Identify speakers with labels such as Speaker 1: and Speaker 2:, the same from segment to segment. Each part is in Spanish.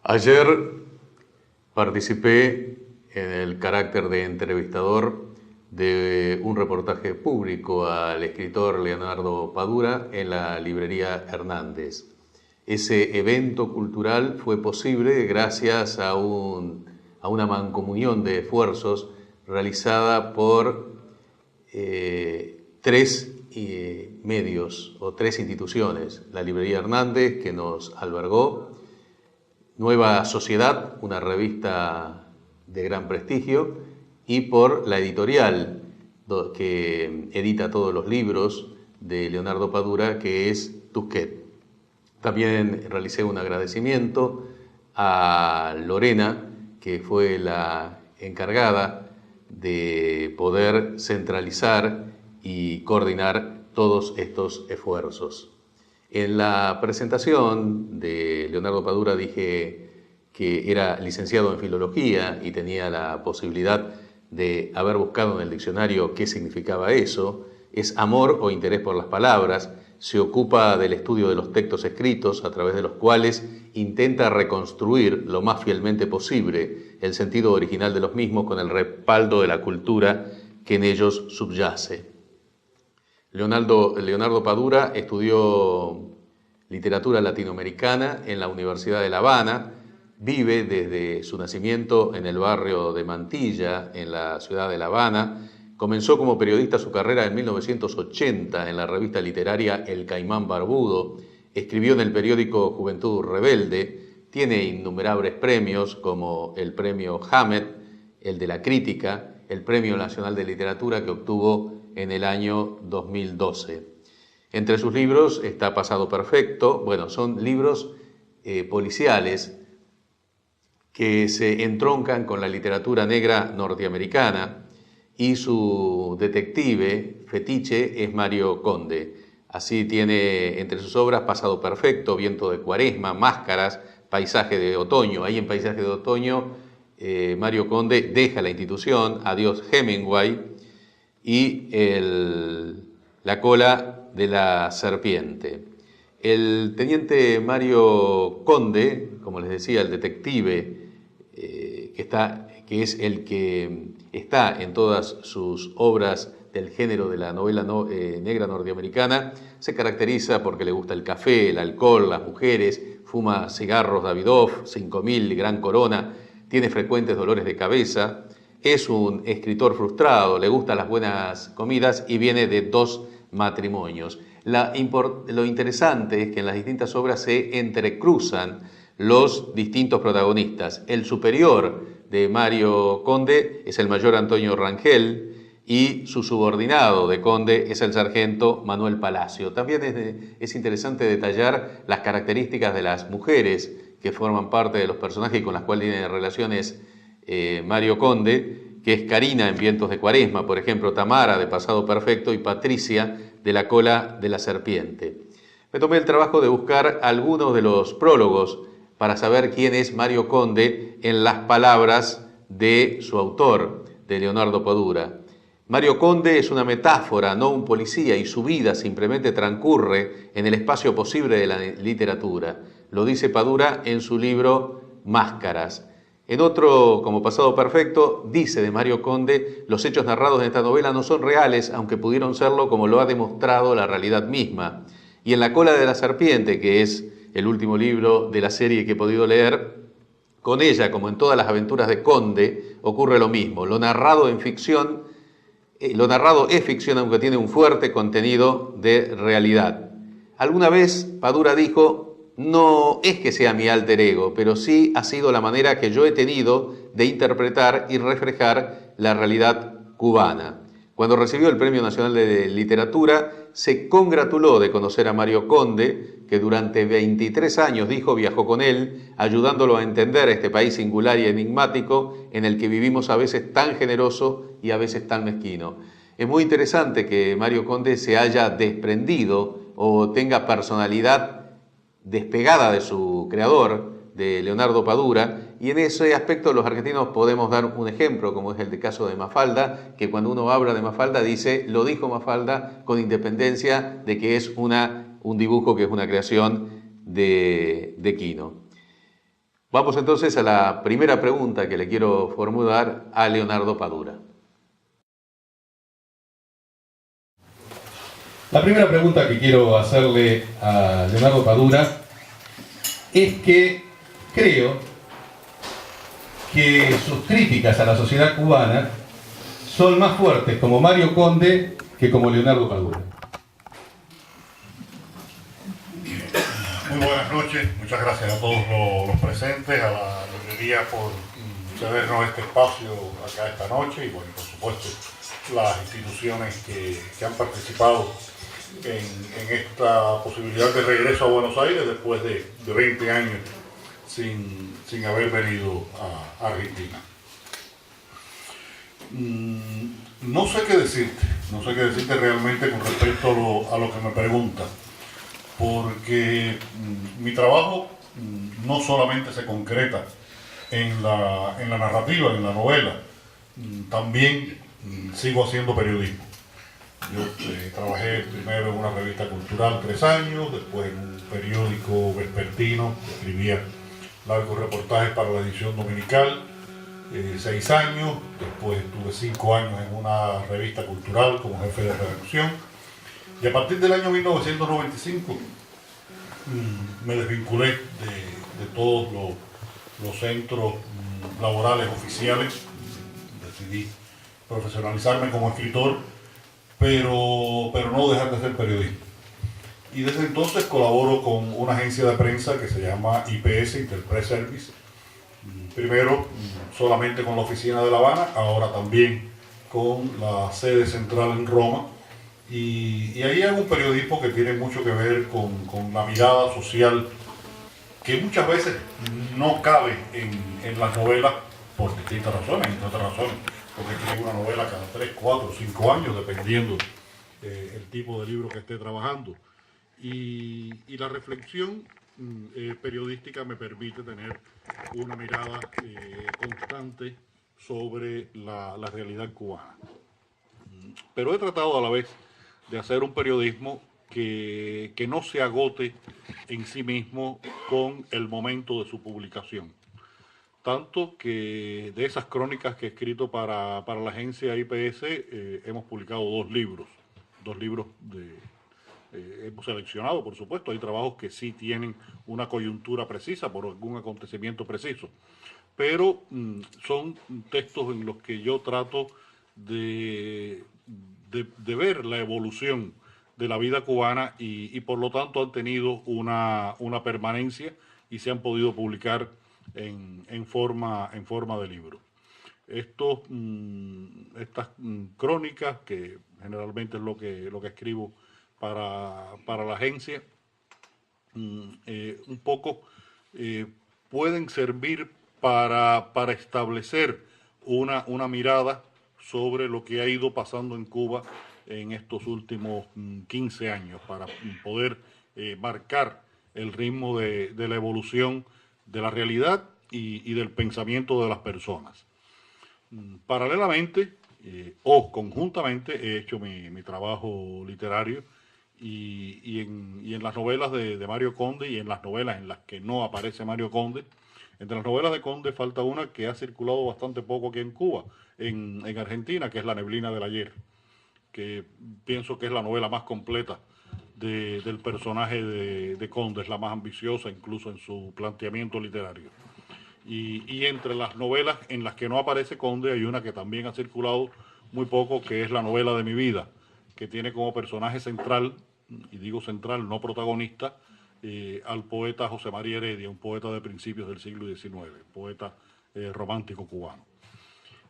Speaker 1: Ayer participé en el carácter de entrevistador de un reportaje público al escritor Leonardo Padura en la librería Hernández. Ese evento cultural fue posible gracias a una mancomunión de esfuerzos realizada por tres medios o tres instituciones. La librería Hernández, que nos albergó; Nueva Sociedad, una revista de gran prestigio; y por la editorial que edita todos los libros de Leonardo Padura, que es Tusquets. También realicé un agradecimiento a Lorena, que fue la encargada de poder centralizar y coordinar todos estos esfuerzos. En la presentación de Leonardo Padura dije que era licenciado en Filología y tenía la posibilidad de haber buscado en el diccionario qué significaba eso. Es amor o interés por las palabras. Se ocupa del estudio de los textos escritos, a través de los cuales intenta reconstruir lo más fielmente posible el sentido original de los mismos con el respaldo de la cultura que en ellos subyace. Leonardo Padura estudió literatura latinoamericana en la Universidad de La Habana, vive desde su nacimiento en el barrio de Mantilla, en la ciudad de La Habana. Comenzó como periodista su carrera en 1980 en la revista literaria El Caimán Barbudo. Escribió en el periódico Juventud Rebelde. Tiene innumerables premios como el premio Hamet, el de la crítica, el Premio Nacional de Literatura que obtuvo en el año 2012. Entre sus libros está Pasado Perfecto. Bueno, son libros policiales que se entroncan con la literatura negra norteamericana, y su detective fetiche es Mario Conde. Así tiene entre sus obras Pasado Perfecto, Viento de Cuaresma, Máscaras, Paisaje de Otoño. Ahí en Paisaje de Otoño Mario Conde deja la institución, Adiós Hemingway, y La cola de la serpiente. El teniente Mario Conde, como les decía, el detective que es el que está en todas sus obras del género de la novela negra norteamericana, se caracteriza porque le gusta el café, el alcohol, las mujeres, fuma cigarros Davidoff, 5000, Gran Corona, tiene frecuentes dolores de cabeza, es un escritor frustrado, le gustan las buenas comidas y viene de 2 matrimonios. Lo interesante es que en las distintas obras se entrecruzan los distintos protagonistas. El superior de Mario Conde es el mayor Antonio Rangel, y su subordinado de Conde es el sargento Manuel Palacio. También es interesante detallar las características de las mujeres que forman parte de los personajes y con las cuales tiene relaciones Mario Conde, que es Karina en Vientos de Cuaresma, por ejemplo, Tamara de Pasado Perfecto y Patricia de La cola de la serpiente. Me tomé el trabajo de buscar algunos de los prólogos para saber quién es Mario Conde en las palabras de su autor, de Leonardo Padura. Mario Conde es una metáfora, no un policía, y su vida simplemente transcurre en el espacio posible de la literatura. Lo dice Padura en su libro Máscaras. En otro, como Pasado Perfecto, dice de Mario Conde: los hechos narrados en esta novela no son reales, aunque pudieron serlo, como lo ha demostrado la realidad misma. Y en La cola de la serpiente, que es el último libro de la serie que he podido leer, con ella, como en todas las aventuras de Conde, ocurre lo mismo. Lo narrado es ficción, aunque tiene un fuerte contenido de realidad. Alguna vez Padura dijo: no es que sea mi alter ego, pero sí ha sido la manera que yo he tenido de interpretar y reflejar la realidad cubana. Cuando recibió el Premio Nacional de Literatura, se congratuló de conocer a Mario Conde, que durante 23 años, dijo, viajó con él, ayudándolo a entender este país singular y enigmático en el que vivimos, a veces tan generoso y a veces tan mezquino. Es muy interesante que Mario Conde se haya desprendido o tenga personalidad despegada de su creador, de Leonardo Padura, y en ese aspecto los argentinos podemos dar un ejemplo, como es el caso de Mafalda, que cuando uno habla de Mafalda dice: lo dijo Mafalda, con independencia de que es un dibujo que es una creación de Quino. Vamos entonces a la primera pregunta que le quiero formular a Leonardo Padura.
Speaker 2: La primera pregunta que quiero hacerle a Leonardo Padura es que creo que sus críticas a la sociedad cubana son más fuertes como Mario Conde que como Leonardo Padura.
Speaker 3: Muy buenas noches, muchas gracias a todos los presentes, a la librería por cedernos este espacio acá esta noche y bueno, por supuesto las instituciones que han participado en esta posibilidad de regreso a Buenos Aires después de 20 años sin haber venido a Argentina. No sé qué decirte realmente con respecto a lo que me preguntas, porque mi trabajo no solamente se concreta en la narrativa, en la novela, también sigo haciendo periodismo. Yo trabajé primero en una revista cultural 3 años, después en un periódico vespertino, escribía largos reportajes para la edición dominical, 6 años, después estuve 5 años en una revista cultural como jefe de redacción, y a partir del año 1995 me desvinculé de todos los centros laborales oficiales, decidí profesionalizarme como escritor, pero no dejar de hacer periodismo. Y desde entonces colaboro con una agencia de prensa que se llama IPS, Interpress Service, primero solamente con la oficina de La Habana, ahora también con la sede central en Roma, y ahí hay un periodismo que tiene mucho que ver con la mirada social que muchas veces no cabe en las novelas por distintas razones, entre otras razones, porque escribo una novela cada 3, 4, 5 años, dependiendo el tipo de libro que esté trabajando. Y la reflexión periodística me permite tener una mirada constante sobre la realidad cubana. Pero he tratado a la vez de hacer un periodismo que no se agote en sí mismo con el momento de su publicación. Tanto que de esas crónicas que he escrito para la agencia IPS hemos publicado 2 libros. 2 libros hemos seleccionado, por supuesto, hay trabajos que sí tienen una coyuntura precisa por algún acontecimiento preciso, pero son textos en los que yo trato de ver la evolución de la vida cubana y por lo tanto han tenido una permanencia y se han podido publicar en forma de libro. Estas crónicas, que generalmente es lo que escribo para la agencia, un poco pueden servir para establecer una mirada sobre lo que ha ido pasando en Cuba en estos últimos 15 años, para poder marcar el ritmo de la evolución de la realidad y del pensamiento de las personas. Paralelamente o conjuntamente he hecho mi trabajo literario y en las novelas de Mario Conde y en las novelas en las que no aparece Mario Conde. Entre las novelas de Conde falta una que ha circulado bastante poco aquí en Cuba, en Argentina, que es La neblina del ayer, que pienso que es la novela más completa del personaje de Conde, es la más ambiciosa incluso en su planteamiento literario. Y entre las novelas en las que no aparece Conde hay una que también ha circulado muy poco, que es La novela de mi vida, que tiene como personaje central, y digo central, no protagonista, al poeta José María Heredia, un poeta de principios del siglo XIX, poeta romántico cubano.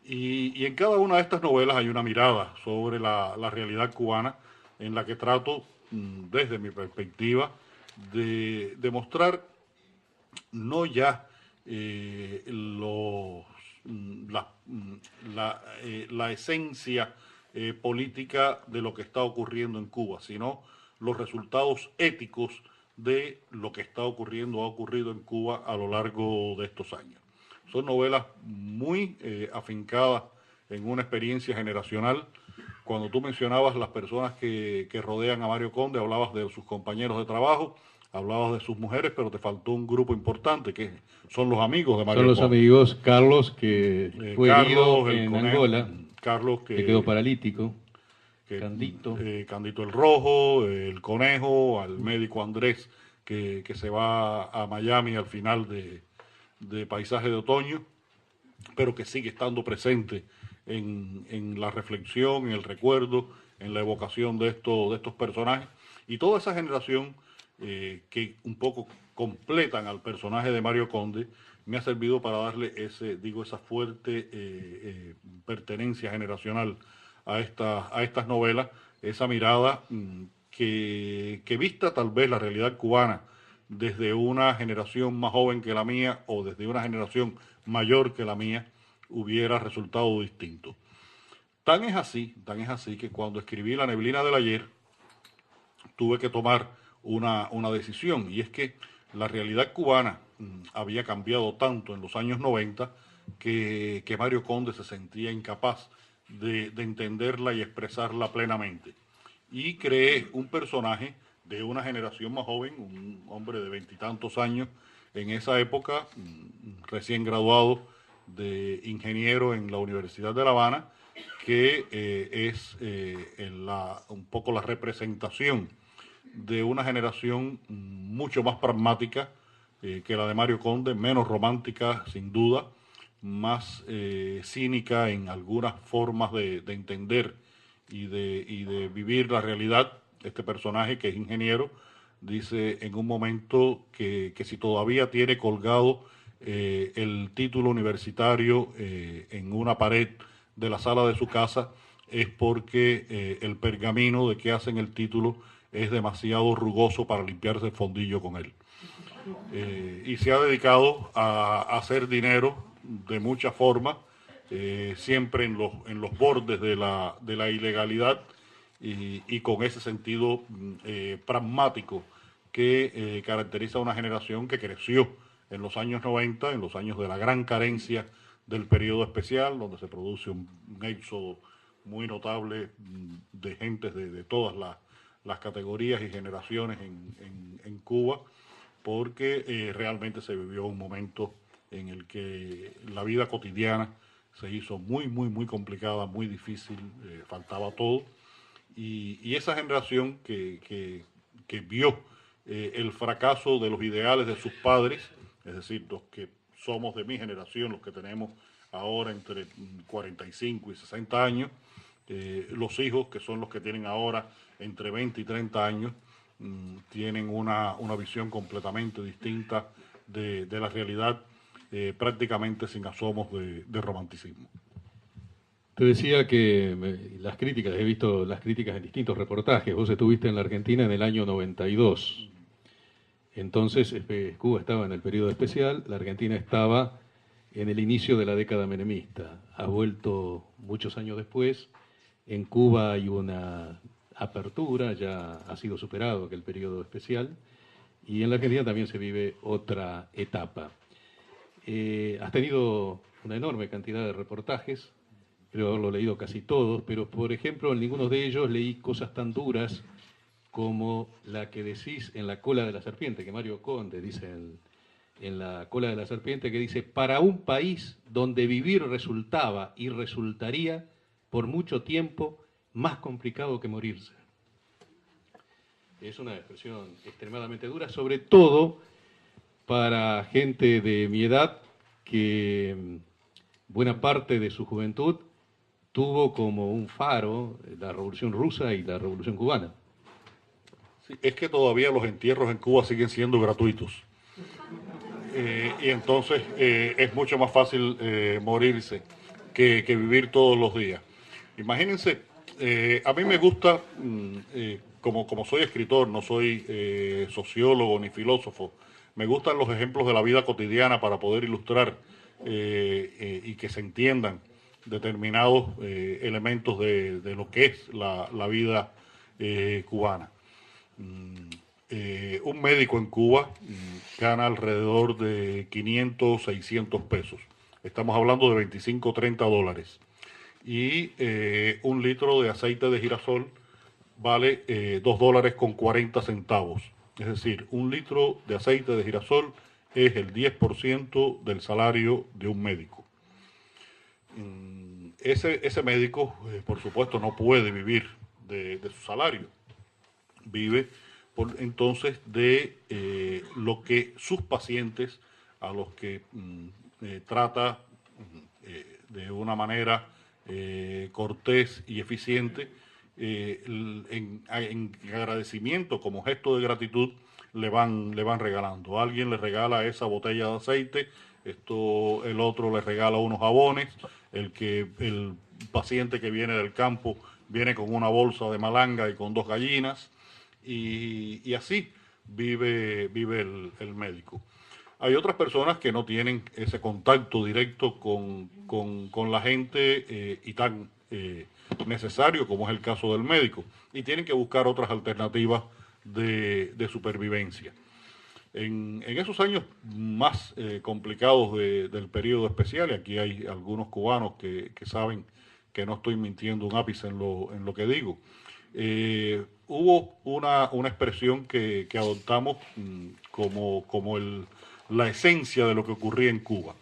Speaker 3: Y en cada una de estas novelas hay una mirada sobre la realidad cubana en la que trato, desde mi perspectiva, de mostrar no ya la esencia política de lo que está ocurriendo en Cuba, sino los resultados éticos de lo que está ocurriendo, ha ocurrido en Cuba a lo largo de estos años. Son novelas muy afincadas en una experiencia generacional. Cuando tú mencionabas las personas que rodean a Mario Conde, hablabas de sus compañeros de trabajo. hablabas de sus mujeres, pero te faltó un grupo importante, que son los amigos de Mario
Speaker 4: Son los
Speaker 3: Conde.
Speaker 4: amigos, Carlos, que fue herido
Speaker 3: el
Speaker 4: en
Speaker 3: Conejo,
Speaker 4: Angola,
Speaker 3: Carlos
Speaker 4: que quedó paralítico,
Speaker 3: Candito.
Speaker 4: Candito.
Speaker 3: Candito el Rojo, el Conejo, al médico Andrés, que se va a Miami al final de Paisaje de Otoño, pero que sigue estando presente en la reflexión, en el recuerdo, en la evocación de estos personajes. Y toda esa generación que un poco completan al personaje de Mario Conde, me ha servido para darle esa fuerte pertenencia generacional a estas novelas, esa mirada que vista tal vez la realidad cubana desde una generación más joven que la mía o desde una generación mayor que la mía, hubiera resultado distinto. Tan es así que cuando escribí La neblina del ayer, tuve que tomar una decisión, y es que la realidad cubana había cambiado tanto en los años 90 que Mario Conde se sentía incapaz de entenderla y expresarla plenamente. Y creé un personaje de una generación más joven, un hombre de 20 y tantos años, en esa época, recién graduado de ingeniero en la Universidad de La Habana, que es un poco la representación de una generación mucho más pragmática que la de Mario Conde, menos romántica sin duda, más cínica en algunas formas de entender y de vivir la realidad. Este personaje, que es ingeniero, dice en un momento que si todavía tiene colgado el título universitario en una pared de la sala de su casa, es porque el pergamino de que hacen el título es demasiado rugoso para limpiarse el fondillo con él. Y se ha dedicado a hacer dinero de muchas formas, siempre en los bordes de la ilegalidad, y con ese sentido pragmático que caracteriza a una generación que creció en los años 90, en los años de la gran carencia del periodo especial, donde se produce un éxodo muy notable de gentes de todas las categorías y generaciones en Cuba, porque realmente se vivió un momento en el que la vida cotidiana se hizo muy, muy, muy complicada, muy difícil, faltaba todo. Y esa generación que vio el fracaso de los ideales de sus padres, es decir, los que somos de mi generación, los que tenemos ahora entre 45 y 60 años, los hijos, que son los que tienen ahora entre 20 y 30 años, tienen una visión completamente distinta de la realidad, prácticamente sin asomos de romanticismo.
Speaker 4: Te decía que las críticas, he visto las críticas en distintos reportajes. Vos estuviste en la Argentina en el año 92. Entonces Cuba estaba en el periodo especial, la Argentina estaba en el inicio de la década menemista. Ha vuelto muchos años después. En Cuba hay una apertura, ya ha sido superado aquel periodo especial, y en la Argentina también se vive otra etapa. Has tenido una enorme cantidad de reportajes, creo haberlo leído casi todos, pero por ejemplo en ninguno de ellos leí cosas tan duras como la que decís en La cola de la serpiente, que Mario Conde dice en La cola de la serpiente, que dice: para un país donde vivir resultaba y resultaría por mucho tiempo más complicado que morirse. Es una expresión extremadamente dura, sobre todo para gente de mi edad que buena parte de su juventud tuvo como un faro la Revolución Rusa y la Revolución Cubana.
Speaker 3: Sí, es que todavía los entierros en Cuba siguen siendo gratuitos. Y entonces es mucho más fácil morirse que vivir todos los días. Imagínense, a mí me gusta, como soy escritor, no soy sociólogo ni filósofo, me gustan los ejemplos de la vida cotidiana para poder ilustrar y que se entiendan determinados elementos de lo que es la vida cubana. Un médico en Cuba gana alrededor de 500, 600 pesos. Estamos hablando de 25, 30 dólares. Y un litro de aceite de girasol vale 2 dólares con 40 centavos.
Speaker 5: Es decir, un litro de aceite de girasol es el 10% del salario de un médico. Ese médico, por supuesto, no puede vivir de su salario. Vive entonces de lo que sus pacientes, a los que trata de una manera cortés y eficiente, en agradecimiento, como gesto de gratitud, le van regalando. Alguien le regala esa botella de aceite, el otro le regala unos jabones, el paciente que viene del campo viene con una bolsa de malanga y con 2 gallinas, y así vive el médico. Hay otras personas que no tienen ese contacto directo con la gente y tan necesario como es el caso del médico, y tienen que buscar otras alternativas de supervivencia. En esos años más complicados del periodo especial, y aquí hay algunos cubanos que saben que no estoy mintiendo un ápice en lo que digo, hubo una expresión que adoptamos como la esencia de lo que ocurría en Cuba.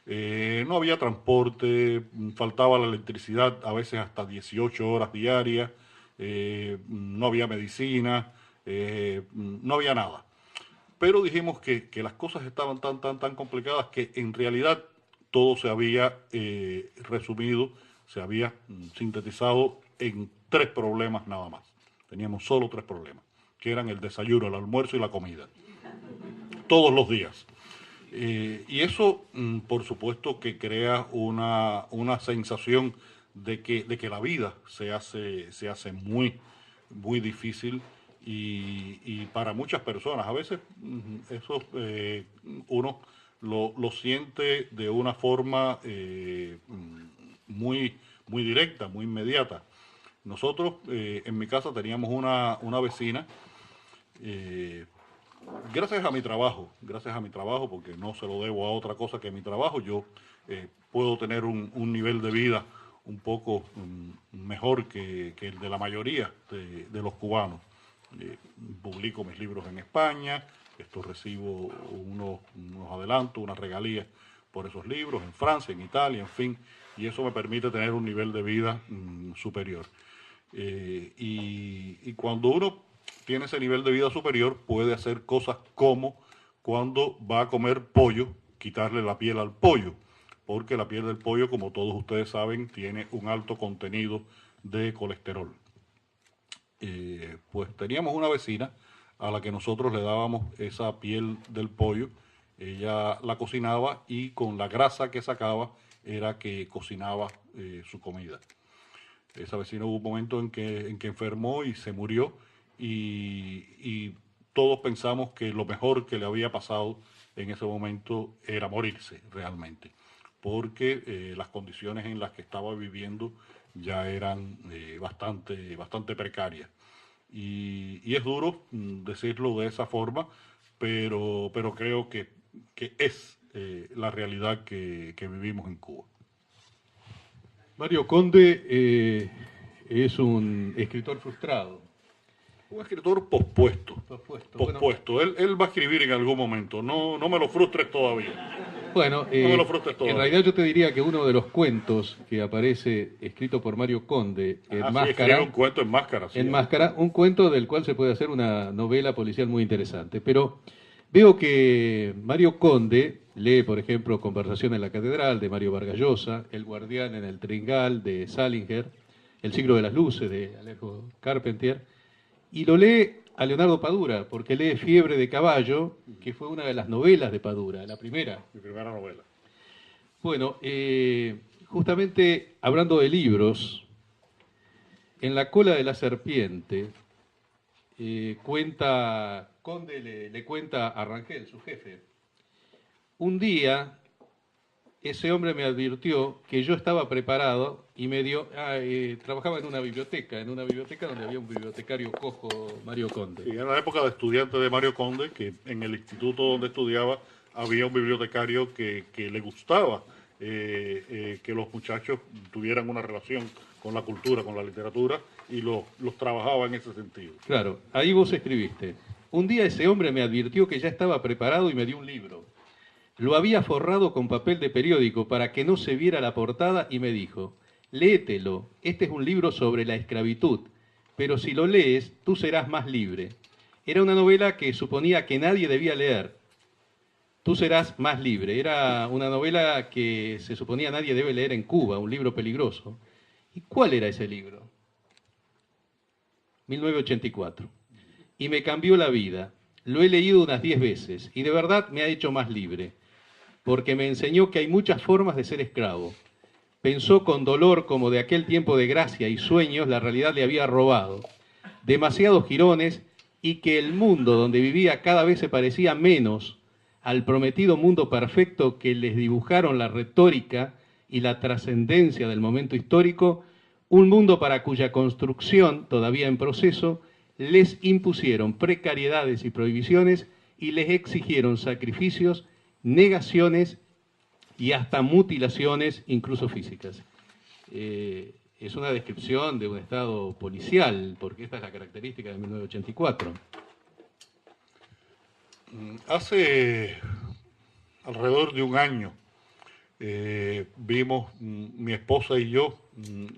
Speaker 5: No había transporte, faltaba la electricidad a veces hasta 18 horas diarias, no había medicina, no había nada. Pero dijimos que las cosas estaban tan complicadas que en realidad todo se había resumido, se había sintetizado en 3 problemas nada más. Teníamos solo 3 problemas, que eran el desayuno, el almuerzo y la comida, todos los días. Y eso, por supuesto, que crea una sensación de que la vida se hace muy difícil, y para muchas personas. A veces eso uno lo siente de una forma muy directa, muy inmediata. Nosotros en mi casa teníamos una vecina, gracias a mi trabajo, porque no se lo debo a otra cosa que mi trabajo, yo puedo tener un nivel de vida un poco mejor que el de la mayoría de los cubanos. Publico mis libros en España, recibo unos adelantos, unas regalías por esos libros, en Francia, en Italia, en fin, y eso me permite tener un nivel de vida superior. Y cuando uno tiene ese nivel de vida superior, puede hacer cosas como cuando va a comer pollo, quitarle la piel al pollo, porque la piel del pollo, como todos ustedes saben, tiene un alto contenido de colesterol. Pues teníamos una vecina a la que nosotros le dábamos esa piel del pollo. Ella la cocinaba y con la grasa que sacaba era que cocinaba su comida. Esa vecina hubo un momento en que enfermó y se murió, y todos pensamos que lo mejor que le había pasado en ese momento era morirse realmente, porque las condiciones en las que estaba viviendo ya eran bastante precarias. Y es duro decirlo de esa forma, pero creo que es la realidad que vivimos en Cuba.
Speaker 4: Mario Conde es un escritor frustrado.
Speaker 5: Un escritor pospuesto.
Speaker 4: Bueno,
Speaker 5: Él va a escribir en algún momento. No me lo frustres todavía.
Speaker 4: Bueno,
Speaker 5: No me lo frustres todavía.
Speaker 4: en realidad yo te diría que uno de los cuentos que aparece escrito por Mario Conde en Máscara,
Speaker 5: sí, un cuento en Máscara. Sí,
Speaker 4: Máscara, un cuento del cual se puede hacer una novela policial muy interesante. Pero veo que Mario Conde lee, por ejemplo, Conversación en la Catedral, de Mario Vargas Llosa, El Guardián en el Tringal, de Salinger, El Siglo de las Luces, de Alejo Carpentier, y lo lee a Leonardo Padura, porque lee Fiebre de Caballo, que fue una de las novelas de Padura, la primera.
Speaker 5: Mi primera novela.
Speaker 4: Bueno, justamente hablando de libros, en La Cola de la Serpiente, Conde le cuenta a Rangel, su jefe, un día ese hombre me advirtió que yo estaba preparado y me dio, trabajaba en una biblioteca donde había un bibliotecario cojo, Mario Conde.
Speaker 5: Y en la época de estudiante de Mario Conde, que en el instituto donde estudiaba había un bibliotecario que le gustaba que los muchachos tuvieran una relación con la cultura, con la literatura, y los trabajaba en ese sentido.
Speaker 4: Claro, ahí vos escribiste: Un día ese hombre me advirtió que ya estaba preparado y me dio un libro. Lo había forrado con papel de periódico para que no se viera la portada y me dijo, léetelo, este es un libro sobre la esclavitud, pero si lo lees, tú serás más libre. Era una novela que suponía que nadie debía leer. Tú serás más libre. Era una novela que se suponía nadie debe leer en Cuba, un libro peligroso. ¿Y cuál era ese libro? 1984. Y me cambió la vida. Lo he leído unas 10 veces y de verdad me ha hecho más libre, porque me enseñó que hay muchas formas de ser esclavo. Pensó con dolor como de aquel tiempo de gracia y sueños la realidad le había robado. Demasiados jirones y que el mundo donde vivía cada vez se parecía menos al prometido mundo perfecto que les dibujaron la retórica y la trascendencia del momento histórico, un mundo para cuya construcción, todavía en proceso, les impusieron precariedades y prohibiciones y les exigieron sacrificios, negaciones y hasta mutilaciones, incluso físicas. Es una descripción de un estado policial, porque esta es la característica de 1984.
Speaker 5: Hace alrededor de un año vimos mi esposa y yo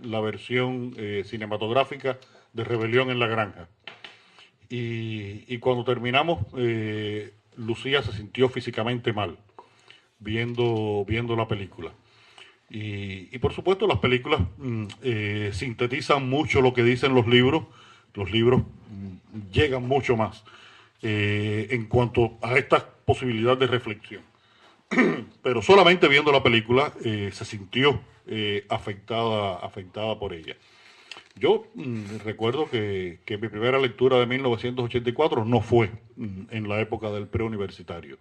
Speaker 5: la versión cinematográfica de Rebelión en la Granja. Y cuando terminamos, Lucía se sintió físicamente mal viendo la película. Y por supuesto las películas sintetizan mucho lo que dicen los libros. Los libros llegan mucho más en cuanto a esta posibilidad de reflexión. Pero solamente viendo la película se sintió afectada por ella. Yo recuerdo que mi primera lectura de 1984 no fue en la época del preuniversitario.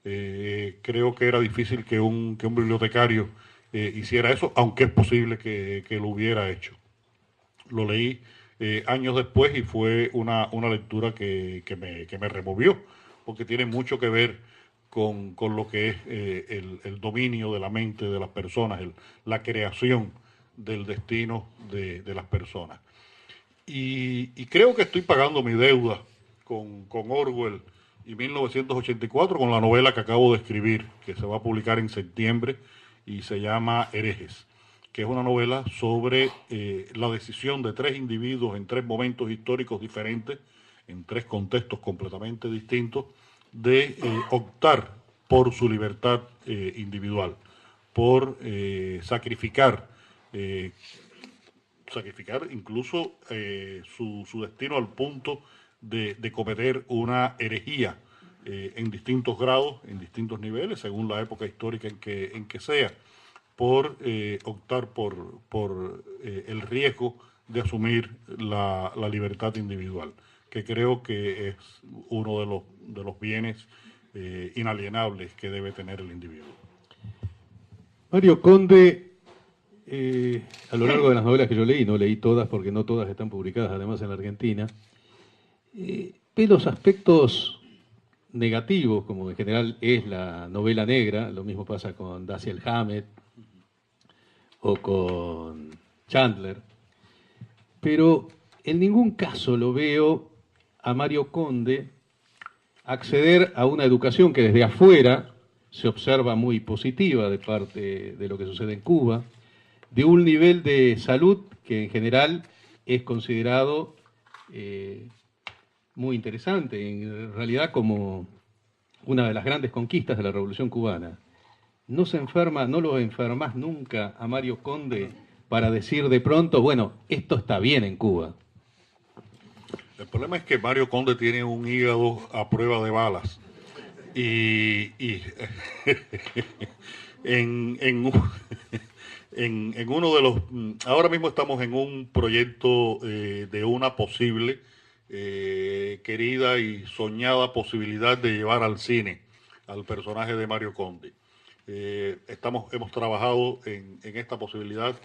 Speaker 5: Creo que era difícil que un bibliotecario hiciera eso, aunque es posible que lo hubiera hecho. Lo leí años después y fue una lectura que me removió, porque tiene mucho que ver con lo que es el dominio de la mente de las personas, la creación del destino de las personas. Y creo que estoy pagando mi deuda con Orwell y 1984 con la novela que acabo de escribir, que se va a publicar en septiembre y se llama Herejes, que es una novela sobre la decisión de 3 individuos en 3 momentos históricos diferentes, en 3 contextos completamente distintos, de optar por su libertad individual, por sacrificar incluso su destino al punto de cometer una herejía en distintos grados, en distintos niveles, según la época histórica en que sea, por optar por el riesgo de asumir la libertad individual, que creo que es uno de los bienes inalienables que debe tener el individuo.
Speaker 4: Mario Conde, a lo largo de las novelas que yo leí, no leí todas porque no todas están publicadas además en la Argentina, ve los aspectos negativos, como en general es la novela negra. Lo mismo pasa con Dashiell Hammett o con Chandler, pero en ningún caso lo veo a Mario Conde acceder a una educación que desde afuera se observa muy positiva de parte de lo que sucede en Cuba, de un nivel de salud que en general es considerado muy interesante, en realidad como una de las grandes conquistas de la Revolución Cubana. No lo enfermas nunca a Mario Conde para decir de pronto, bueno, esto está bien en Cuba.
Speaker 5: El problema es que Mario Conde tiene un hígado a prueba de balas. Y en uno de los... Ahora mismo estamos en un proyecto de una posible, querida y soñada posibilidad de llevar al cine al personaje de Mario Conde. Hemos trabajado en esta posibilidad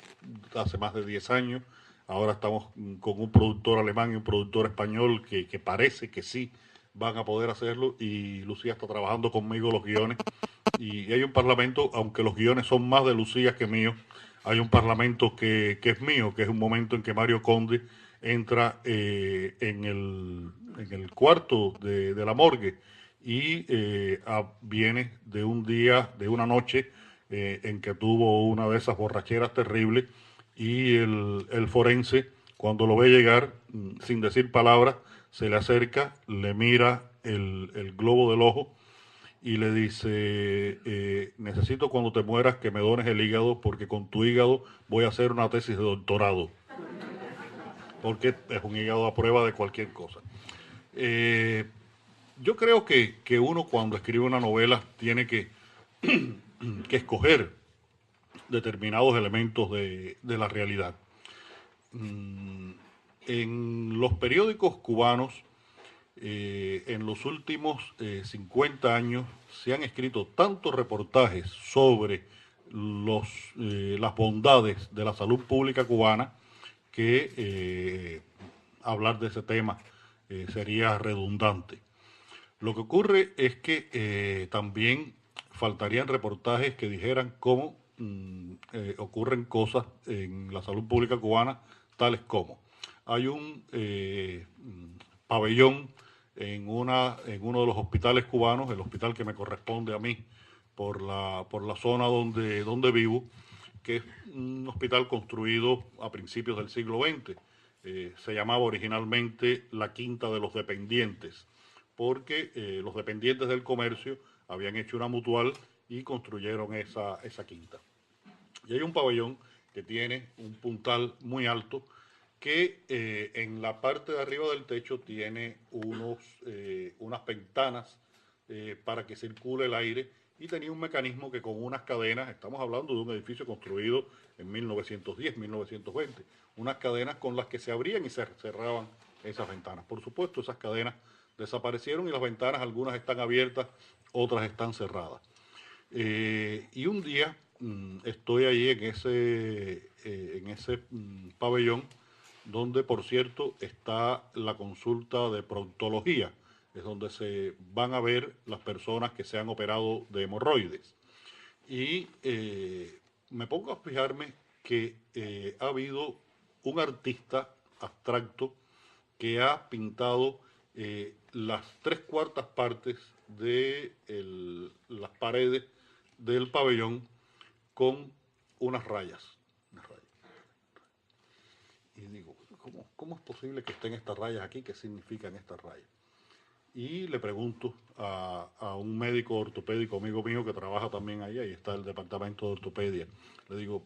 Speaker 5: hace más de 10 años. Ahora estamos con un productor alemán y un productor español que parece que sí van a poder hacerlo, y Lucía está trabajando conmigo los guiones. Y hay un parlamento, aunque los guiones son más de Lucía que míos, hay un parlamento que es mío, que es un momento en que Mario Conde entra en en el cuarto de la morgue y viene de un día, de una noche en que tuvo una de esas borracheras terribles y el forense, cuando lo ve llegar, sin decir palabras, se le acerca, le mira el globo del ojo y le dice, necesito cuando te mueras que me dones el hígado porque con tu hígado voy a hacer una tesis de doctorado. Porque es un hígado a prueba de cualquier cosa. Yo creo que uno cuando escribe una novela tiene que escoger determinados elementos de la realidad. En los periódicos cubanos, en los últimos 50 años, se han escrito tantos reportajes sobre las bondades de la salud pública cubana que hablar de ese tema sería redundante. Lo que ocurre es que también faltarían reportajes que dijeran cómo ocurren cosas en la salud pública cubana, tales como hay un pabellón en uno de los hospitales cubanos, el hospital que me corresponde a mí por la zona donde vivo, que es un hospital construido a principios del siglo XX. Se llamaba originalmente la Quinta de los Dependientes, porque los dependientes del comercio habían hecho una mutual y construyeron esa quinta. Y hay un pabellón que tiene un puntal muy alto que en la parte de arriba del techo tiene unas ventanas para que circule el aire y tenía un mecanismo que con unas cadenas, estamos hablando de un edificio construido en 1910, 1920, unas cadenas con las que se abrían y se cerraban esas ventanas. Por supuesto, esas cadenas desaparecieron y las ventanas, algunas están abiertas, otras están cerradas. Y un día estoy ahí en ese pabellón, donde por cierto está la consulta de proctología, es donde se van a ver las personas que se han operado de hemorroides. Y me pongo a fijarme que ha habido un artista abstracto que ha pintado las 3/4 partes de las paredes del pabellón con unas rayas. Y digo, ¿cómo es posible que estén estas rayas aquí? ¿Qué significan estas rayas? Y le pregunto a un médico ortopédico amigo mío que trabaja también ahí está el departamento de ortopedia. Le digo,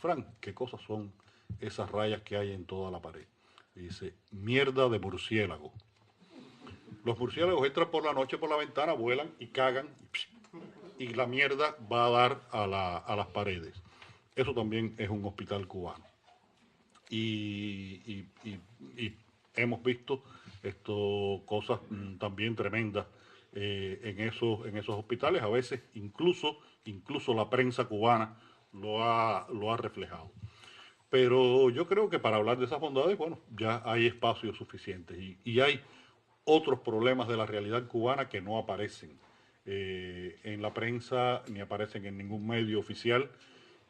Speaker 5: Frank, ¿qué cosas son esas rayas que hay en toda la pared? Y dice, mierda de murciélago. Los murciélagos entran por la noche por la ventana, vuelan y cagan, y la mierda va a dar a las paredes. Eso también es un hospital cubano. Y hemos visto cosas también tremendas en esos hospitales. A veces incluso la prensa cubana lo ha reflejado. Pero yo creo que para hablar de esas bondades, bueno, ya hay espacios suficientes y hay otros problemas de la realidad cubana que no aparecen en la prensa ni aparecen en ningún medio oficial.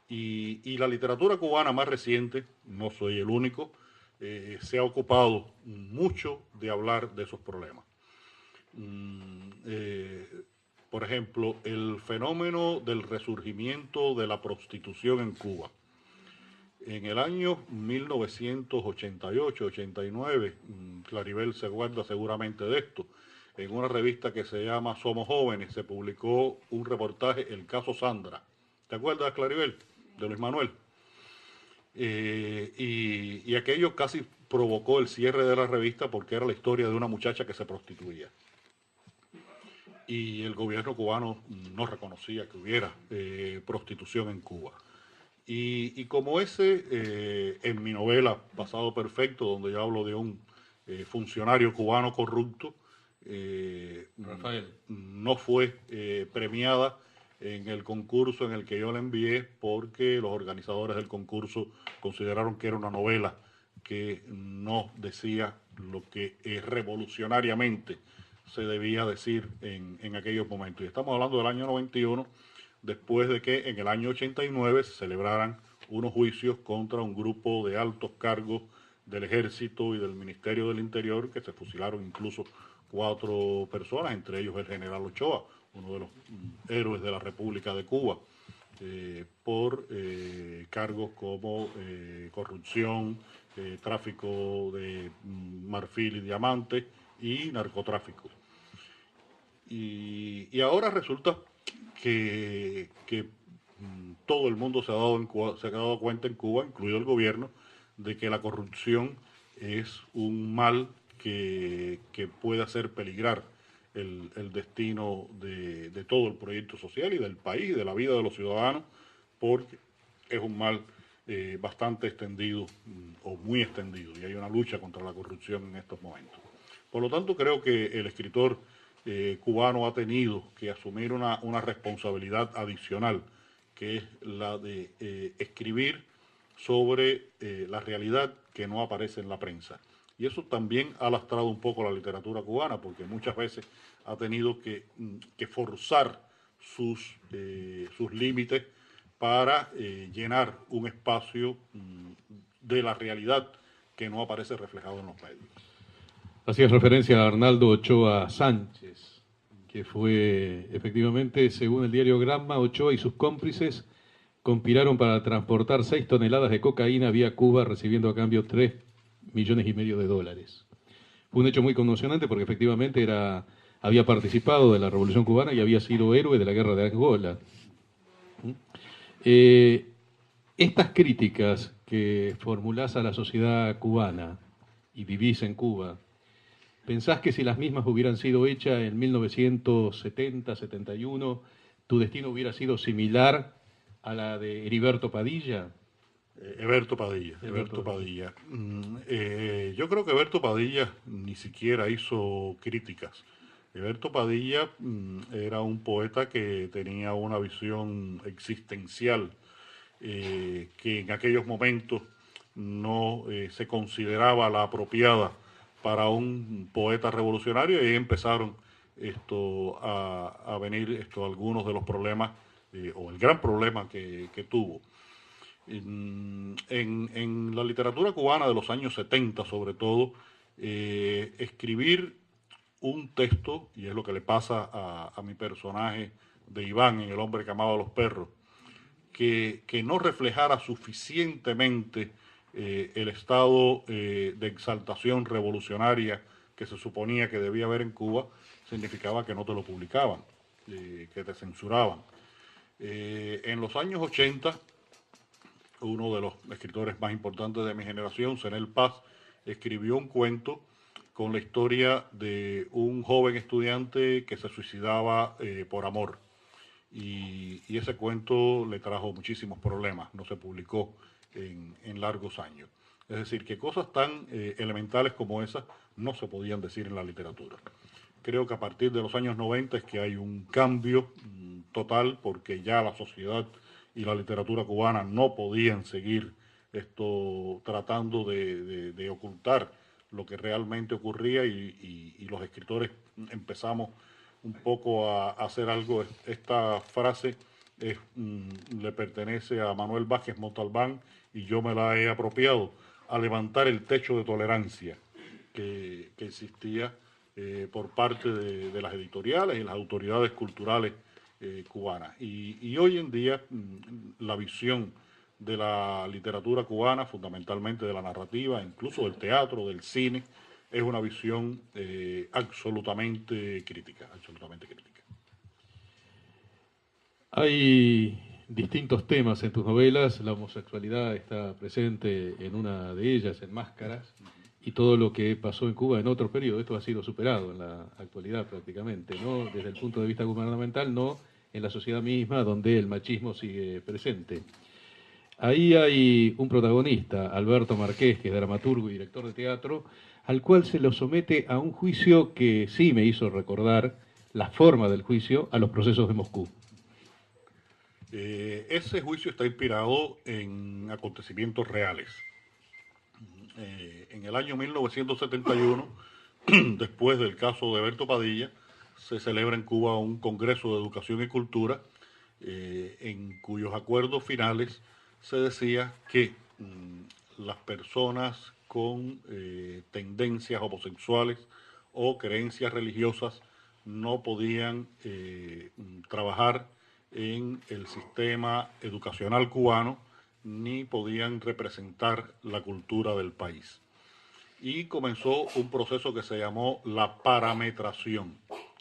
Speaker 5: Y la literatura cubana más reciente, no soy el único, se ha ocupado mucho de hablar de esos problemas. Por ejemplo, el fenómeno del resurgimiento de la prostitución en Cuba. En el año 1988-89, Claribel se acuerda seguramente de esto, en una revista que se llama Somos Jóvenes se publicó un reportaje, El caso Sandra. ¿Te acuerdas, Claribel? De Luis Manuel. Y aquello casi provocó el cierre de la revista porque era la historia de una muchacha que se prostituía. Y el gobierno cubano no reconocía que hubiera prostitución en Cuba. Y como en mi novela Pasado Perfecto, donde yo hablo de un funcionario cubano corrupto,
Speaker 1: Rafael,
Speaker 5: no fue premiada en el concurso en el que yo la envié porque los organizadores del concurso consideraron que era una novela que no decía lo que revolucionariamente se debía decir en aquellos momentos. Y estamos hablando del año 91, después de que en el año 89 se celebraran unos juicios contra un grupo de altos cargos del Ejército y del Ministerio del Interior, que se fusilaron incluso 4 personas, entre ellos el general Ochoa, uno de los héroes de la República de Cuba, por cargos como corrupción, tráfico de marfil y diamantes y narcotráfico. Y ahora resulta que todo el mundo se ha dado cuenta en Cuba, incluido el gobierno, de que la corrupción es un mal que puede hacer peligrar el destino de todo el proyecto social y del país y de la vida de los ciudadanos, porque es un mal bastante extendido o muy extendido, y hay una lucha contra la corrupción en estos momentos. Por lo tanto, creo que el escritor cubano ha tenido que asumir una responsabilidad adicional, que es la de escribir sobre la realidad que no aparece en la prensa. Y eso también ha lastrado un poco la literatura cubana, porque muchas veces ha tenido que forzar sus límites para llenar un espacio de la realidad que no aparece reflejado en los medios.
Speaker 4: Hacías referencia a Arnaldo Ochoa Sánchez, que fue efectivamente, según el diario Gramma, Ochoa y sus cómplices conspiraron para transportar 6 toneladas de cocaína vía Cuba, recibiendo a cambio $3,5 millones. Fue un hecho muy conmocionante porque efectivamente había participado de la Revolución Cubana y había sido héroe de la Guerra de Angola. Estas críticas que formulás a la sociedad cubana y vivís en Cuba, ¿pensás que si las mismas hubieran sido hechas en 1970, 71, tu destino hubiera sido similar a la de Heriberto Padilla?
Speaker 5: Heberto Padilla. Yo creo que Heberto Padilla ni siquiera hizo críticas. Heberto Padilla era un poeta que tenía una visión existencial que en aquellos momentos no se consideraba la apropiada para un poeta revolucionario, y ahí empezaron a venir algunos de los problemas o el gran problema que tuvo. En la literatura cubana de los años 70, sobre todo, escribir un texto, y es lo que le pasa a mi personaje de Iván en El hombre que amaba a los perros, que no reflejara suficientemente el estado de exaltación revolucionaria que se suponía que debía haber en Cuba, significaba que no te lo publicaban, que te censuraban. En los años 80, uno de los escritores más importantes de mi generación, Zenel Paz, escribió un cuento con la historia de un joven estudiante que se suicidaba por amor. Y ese cuento le trajo muchísimos problemas, no se publicó en largos años. Es decir, que cosas tan elementales como esas no se podían decir en la literatura. Creo que a partir de los años 90 es que hay un cambio total, porque ya la sociedad y la literatura cubana no podían seguir tratando de ocultar lo que realmente ocurría, y los escritores empezamos un poco a hacer algo. Esta frase le pertenece a Manuel Vázquez Montalbán y yo me la he apropiado: a levantar el techo de tolerancia que existía por parte de las editoriales y las autoridades culturales cubanas. Y hoy en día la visión de la literatura cubana, fundamentalmente de la narrativa, incluso del teatro, del cine, es una visión absolutamente crítica,
Speaker 4: Hay distintos temas en tus novelas. La homosexualidad está presente en una de ellas, en Máscaras, y todo lo que pasó en Cuba en otro periodo. Esto ha sido superado en la actualidad prácticamente, no desde el punto de vista gubernamental, no en la sociedad misma, donde el machismo sigue presente. Ahí hay un protagonista, Alberto Marqués, que es dramaturgo y director de teatro, al cual se lo somete a un juicio que sí me hizo recordar la forma del juicio a los procesos de Moscú.
Speaker 5: Ese juicio está inspirado en acontecimientos reales. En el año 1971, después del caso de Heberto Padilla, se celebra en Cuba un Congreso de Educación y Cultura, en cuyos acuerdos finales se decía que las personas con tendencias homosexuales o creencias religiosas no podían trabajar en el sistema educacional cubano ni podían representar la cultura del país. Y comenzó un proceso que se llamó la parametración.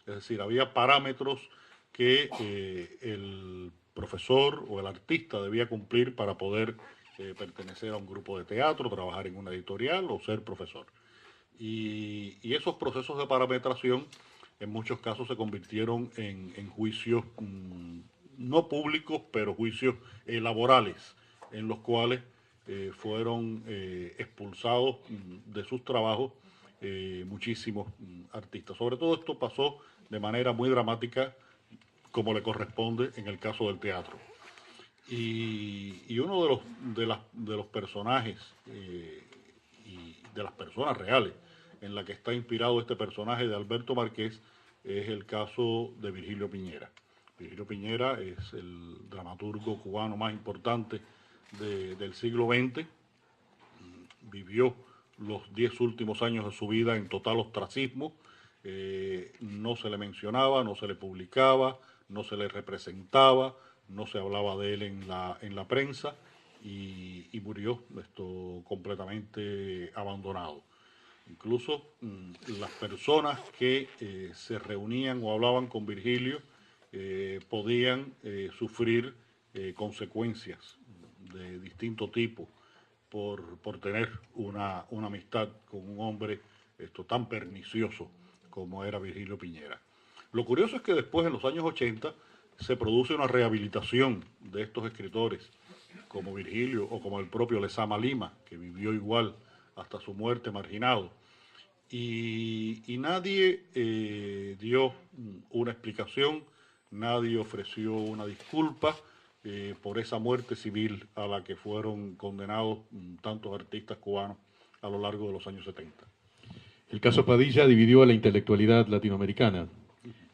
Speaker 5: Es decir, había parámetros que el profesor o el artista debía cumplir para poder pertenecer a un grupo de teatro, trabajar en una editorial o ser profesor. Y esos procesos de parametración en muchos casos se convirtieron en juicios no públicos, pero juicios laborales, en los cuales fueron expulsados de sus trabajos muchísimos artistas. Sobre todo esto pasó de manera muy dramática, como le corresponde en el caso del teatro. Y uno de los personajes y de las personas reales en la que está inspirado este personaje de Alberto Márquez es el caso de Virgilio Piñera. Virgilio Piñera es el dramaturgo cubano más importante del siglo XX. Vivió los 10 últimos años de su vida en total ostracismo. No se le mencionaba, no se le publicaba, no se le representaba, no se hablaba de él en la prensa y murió completamente abandonado. Incluso las personas que se reunían o hablaban con Virgilio podían sufrir consecuencias de distinto tipo por tener una amistad con un hombre tan pernicioso como era Virgilio Piñera. Lo curioso es que después, en los años 80, se produce una rehabilitación de estos escritores, como Virgilio o como el propio Lezama Lima, que vivió igual hasta su muerte marginado. Y nadie dio una explicación, nadie ofreció una disculpa por esa muerte civil a la que fueron condenados tantos artistas cubanos a lo largo de los años 70.
Speaker 4: El caso Padilla dividió a la intelectualidad latinoamericana.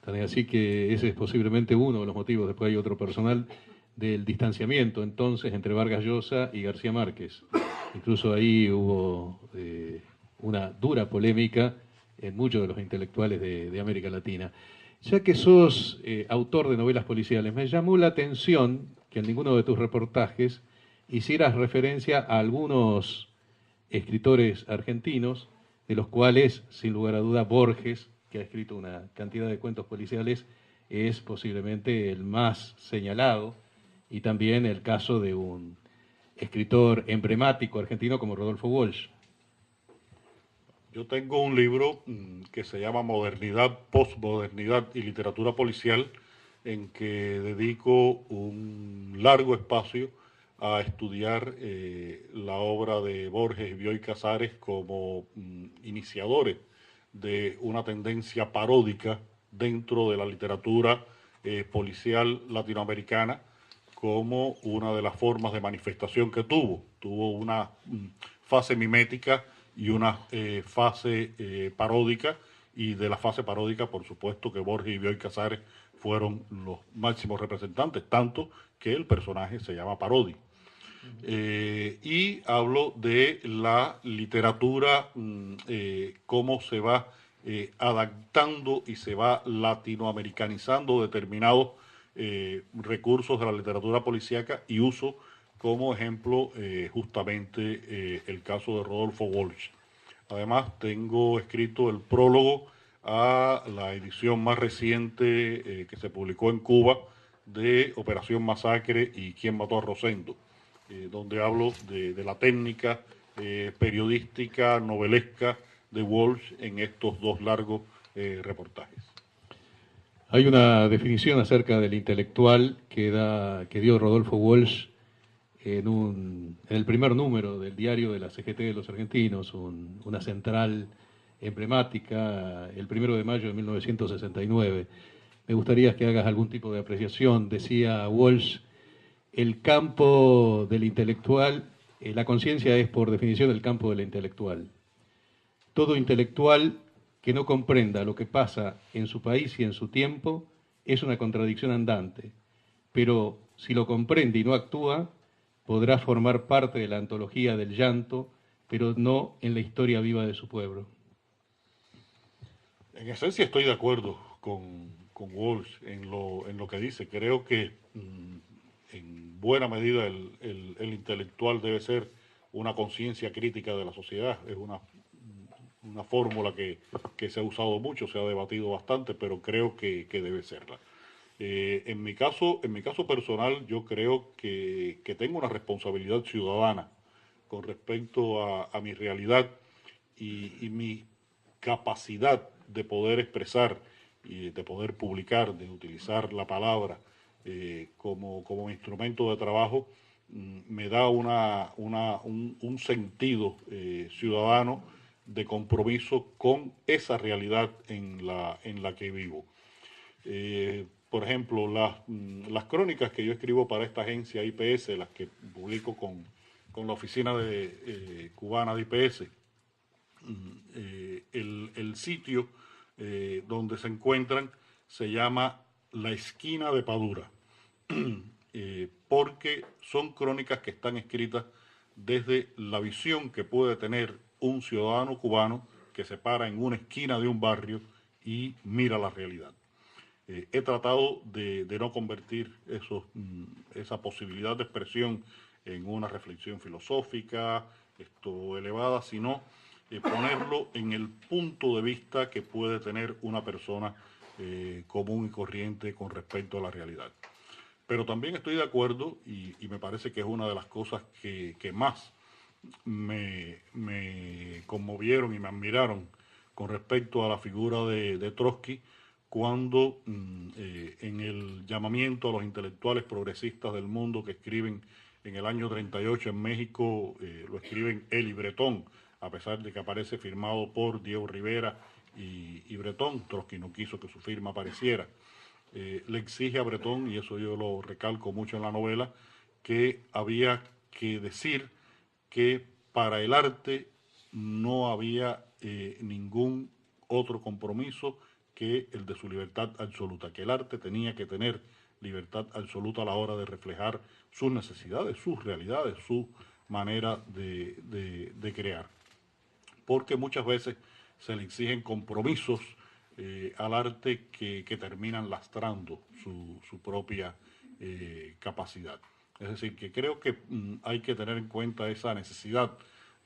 Speaker 4: Tan es así que ese es posiblemente uno de los motivos, después hay otro personal, del distanciamiento entonces entre Vargas Llosa y García Márquez. Incluso ahí hubo una dura polémica en muchos de los intelectuales de América Latina. Ya que sos autor de novelas policiales, me llamó la atención que en ninguno de tus reportajes hicieras referencia a algunos escritores argentinos, de los cuales, sin lugar a duda, Borges, que ha escrito una cantidad de cuentos policiales, es posiblemente el más señalado, y también el caso de un escritor emblemático argentino como Rodolfo Walsh.
Speaker 5: Yo tengo un libro que se llama Modernidad, Postmodernidad y Literatura Policial, en que dedico un largo espacio a estudiar la obra de Borges y Bioy Casares como iniciadores de una tendencia paródica dentro de la literatura policial latinoamericana, como una de las formas de manifestación que tuvo. Tuvo una fase mimética y una fase paródica, y de la fase paródica, por supuesto, que Borges y Bioy Casares fueron los máximos representantes, tanto que el personaje se llama Parodi. Y hablo de la literatura, cómo se va adaptando y se va latinoamericanizando determinados recursos de la literatura policíaca, y uso como ejemplo justamente el caso de Rodolfo Walsh. Además, tengo escrito el prólogo a la edición más reciente que se publicó en Cuba de Operación Masacre y ¿Quién mató a Rosendo?, donde hablo de la técnica periodística, novelesca de Walsh en estos dos largos reportajes.
Speaker 4: Hay una definición acerca del intelectual que dio Rodolfo Walsh en el primer número del diario de la CGT de los Argentinos, una central emblemática, el 1 de mayo de 1969. Me gustaría que hagas algún tipo de apreciación. Decía Walsh: el campo del intelectual, la conciencia es por definición el campo del intelectual. Todo intelectual que no comprenda lo que pasa en su país y en su tiempo es una contradicción andante, pero si lo comprende y no actúa, podrá formar parte de la antología del llanto, pero no en la historia viva de su pueblo.
Speaker 5: En esencia estoy de acuerdo con Walsh en lo que dice. Creo que en buena medida el intelectual debe ser una conciencia crítica de la sociedad. Es una fórmula que se ha usado mucho, se ha debatido bastante, pero creo que debe serla. En mi caso personal, yo creo que tengo una responsabilidad ciudadana con respecto a mi realidad y mi capacidad de poder expresar y de poder publicar, de utilizar la palabra como instrumento de trabajo, me da un sentido ciudadano de compromiso con esa realidad en la que vivo. Por ejemplo, las crónicas que yo escribo para esta agencia IPS, las que publico con la oficina cubana de IPS, el sitio donde se encuentran se llama La Esquina de Padura, porque son crónicas que están escritas desde la visión que puede tener un ciudadano cubano que se para en una esquina de un barrio y mira la realidad. He tratado de no convertir esa posibilidad de expresión en una reflexión filosófica elevada, sino ponerlo en el punto de vista que puede tener una persona común y corriente con respecto a la realidad. Pero también estoy de acuerdo, y me parece que es una de las cosas que más me conmovieron y me admiraron con respecto a la figura de Trotsky, cuando en el llamamiento a los intelectuales progresistas del mundo que escriben en el año 38 en México, lo escriben él y Bretón, a pesar de que aparece firmado por Diego Rivera y Bretón. Trotsky no quiso que su firma apareciera. Le exige a Bretón, y eso yo lo recalco mucho en la novela, que había que decir que para el arte no había ningún otro compromiso que el de su libertad absoluta, que el arte tenía que tener libertad absoluta a la hora de reflejar sus necesidades, sus realidades, su manera de crear. Porque muchas veces se le exigen compromisos al arte que terminan lastrando su propia capacidad. Es decir, que creo que hay que tener en cuenta esa necesidad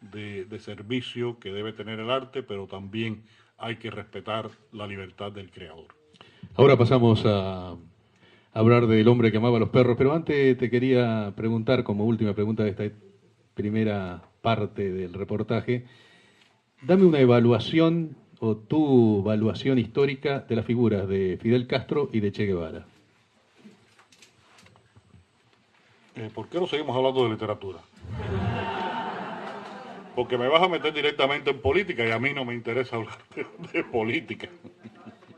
Speaker 5: de servicio que debe tener el arte, pero también hay que respetar la libertad del creador.
Speaker 4: Ahora pasamos a hablar del hombre que amaba a los perros, pero antes te quería preguntar, como última pregunta de esta primera parte del reportaje, dame una evaluación o tu evaluación histórica de las figuras de Fidel Castro y de Che Guevara.
Speaker 5: ¿Por qué no seguimos hablando de literatura? Porque me vas a meter directamente en política y a mí no me interesa hablar de política.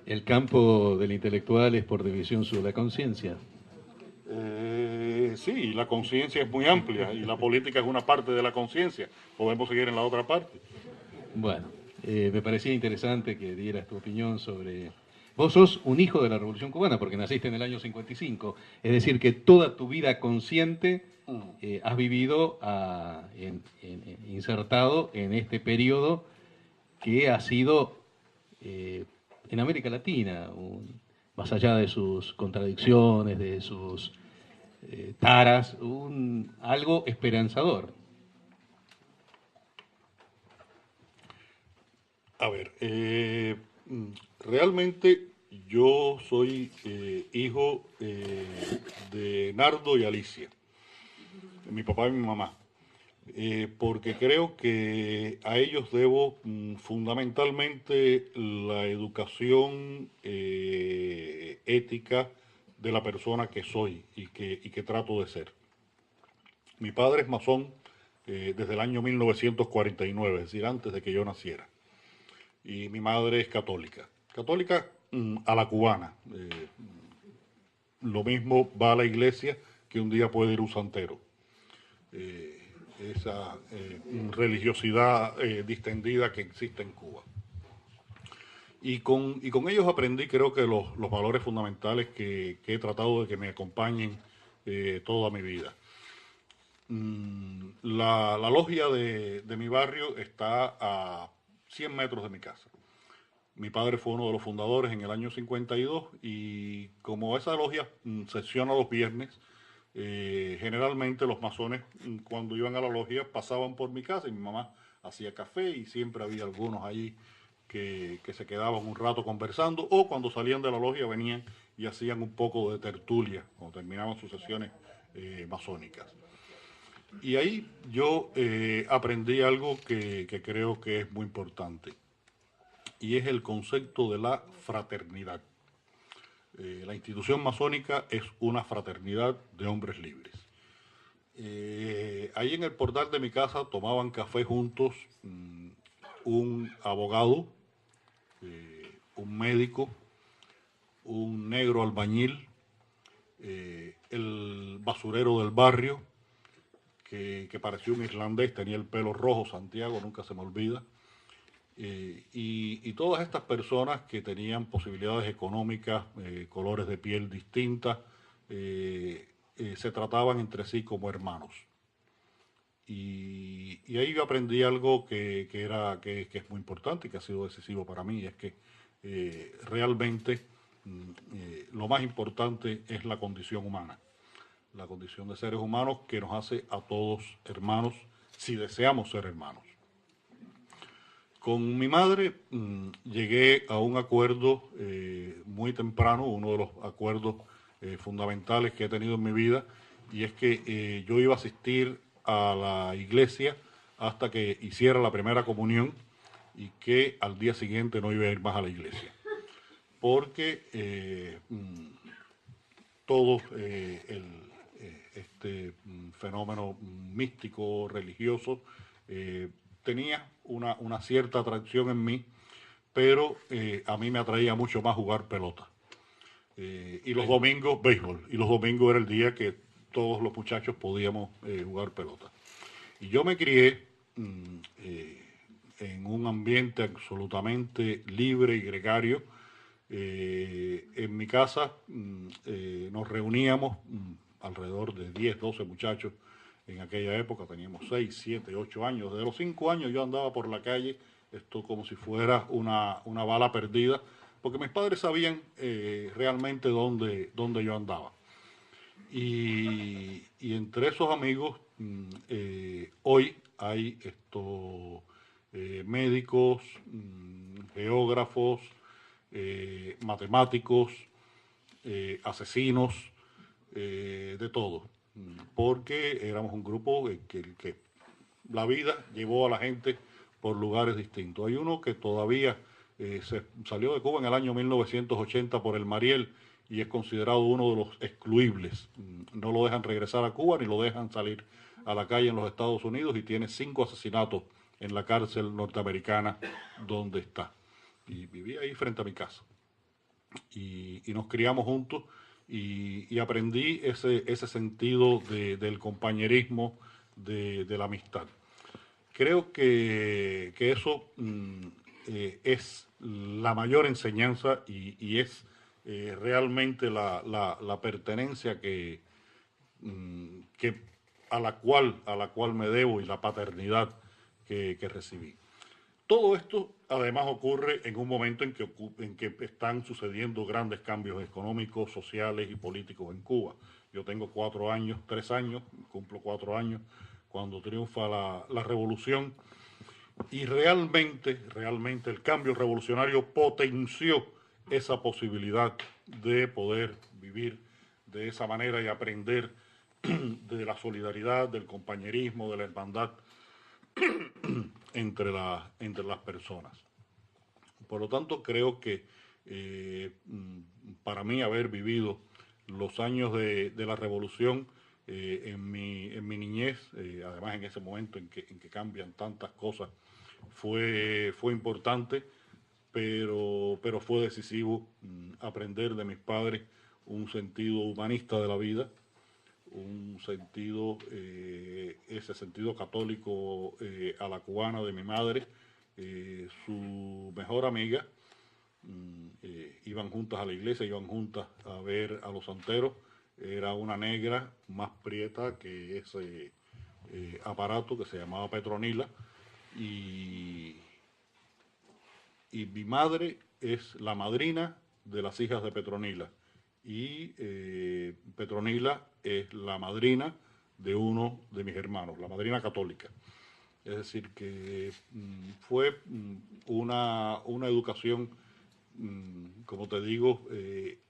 Speaker 4: El campo del intelectual es por división sobre la conciencia.
Speaker 5: Sí, la conciencia es muy amplia y la política es una parte de la conciencia. Podemos seguir en la otra parte.
Speaker 4: Bueno, me parecía interesante que dieras tu opinión sobre... Vos sos un hijo de la Revolución Cubana porque naciste en el año 55, es decir, que toda tu vida consciente has vivido insertado en este periodo que ha sido en América Latina, más allá de sus contradicciones, de sus taras, algo esperanzador.
Speaker 5: A ver, realmente yo soy hijo de Nardo y Alicia, mi papá y mi mamá, porque creo que a ellos debo fundamentalmente la educación ética de la persona que soy y que trato de ser. Mi padre es masón desde el año 1949, es decir, antes de que yo naciera. Y mi madre es católica. Católica a la cubana. Lo mismo va a la iglesia que un día puede ir un santero. Esa religiosidad distendida que existe en Cuba. Y con ellos aprendí, creo que los valores fundamentales que he tratado de que me acompañen toda mi vida. la logia de mi barrio está a 100 metros de mi casa. Mi padre fue uno de los fundadores en el año 52 y como esa logia sesiona los viernes, generalmente los masones cuando iban a la logia pasaban por mi casa y mi mamá hacía café y siempre había algunos allí que se quedaban un rato conversando o cuando salían de la logia venían y hacían un poco de tertulia cuando terminaban sus sesiones masónicas. Y ahí yo aprendí algo que creo que es muy importante y es el concepto de la fraternidad. La institución masónica es una fraternidad de hombres libres. Ahí en el portal de mi casa tomaban café juntos un abogado, un médico, un negro albañil, el basurero del barrio, que parecía un irlandés, tenía el pelo rojo, Santiago, nunca se me olvida. Y todas estas personas que tenían posibilidades económicas, colores de piel distintas, se trataban entre sí como hermanos. Y ahí yo aprendí algo que es muy importante y que ha sido decisivo para mí, es que realmente lo más importante es la condición humana, la condición de seres humanos que nos hace a todos hermanos si deseamos ser hermanos. Con mi madre llegué a un acuerdo muy temprano, uno de los acuerdos fundamentales que he tenido en mi vida, y es que yo iba a asistir a la iglesia hasta que hiciera la primera comunión y que al día siguiente no iba a ir más a la iglesia. Porque todo este fenómeno místico, religioso, tenía una cierta atracción en mí, pero a mí me atraía mucho más jugar pelota. Y los domingos, béisbol, y los domingos era el día que todos los muchachos podíamos jugar pelota. Y yo me crié en un ambiente absolutamente libre y gregario. En mi casa nos reuníamos alrededor de 10, 12 muchachos. En aquella época teníamos 6, 7, 8 años. Desde los 5 años yo andaba por la calle, esto como si fuera una bala perdida, porque mis padres sabían realmente dónde yo andaba. Y entre esos amigos, hoy hay médicos, geógrafos, matemáticos, asesinos, de todo, porque éramos un grupo que la vida llevó a la gente por lugares distintos. Hay uno que todavía se salió de Cuba en el año 1980 por el Mariel y es considerado uno de los excluibles. No lo dejan regresar a Cuba ni lo dejan salir a la calle en los Estados Unidos y tiene 5 asesinatos en la cárcel norteamericana donde está. Y vivía ahí frente a mi casa. Y nos criamos juntos y aprendí ese sentido del compañerismo, de la amistad. Creo que eso es la mayor enseñanza y es realmente la pertenencia a la cual me debo y la paternidad que recibí. Todo esto además ocurre en un momento en que están sucediendo grandes cambios económicos, sociales y políticos en Cuba. Yo tengo 3 años, cumplo 4 años, cuando triunfa la revolución y realmente el cambio revolucionario potenció esa posibilidad de poder vivir de esa manera y aprender de la solidaridad, del compañerismo, de la hermandad entre las personas. Por lo tanto, creo que para mí haber vivido los años de la revolución en mi niñez, además en ese momento en que cambian tantas cosas, fue importante, pero fue decisivo aprender de mis padres un sentido humanista de la vida, un sentido, ese sentido católico a la cubana de mi madre, su mejor amiga, iban juntas a la iglesia, iban juntas a ver a los santeros, era una negra más prieta que aparato que se llamaba Petronila, y mi madre es la madrina de las hijas de Petronila, y Petronila es la madrina de uno de mis hermanos, la madrina católica. Es decir, que fue una educación, como te digo,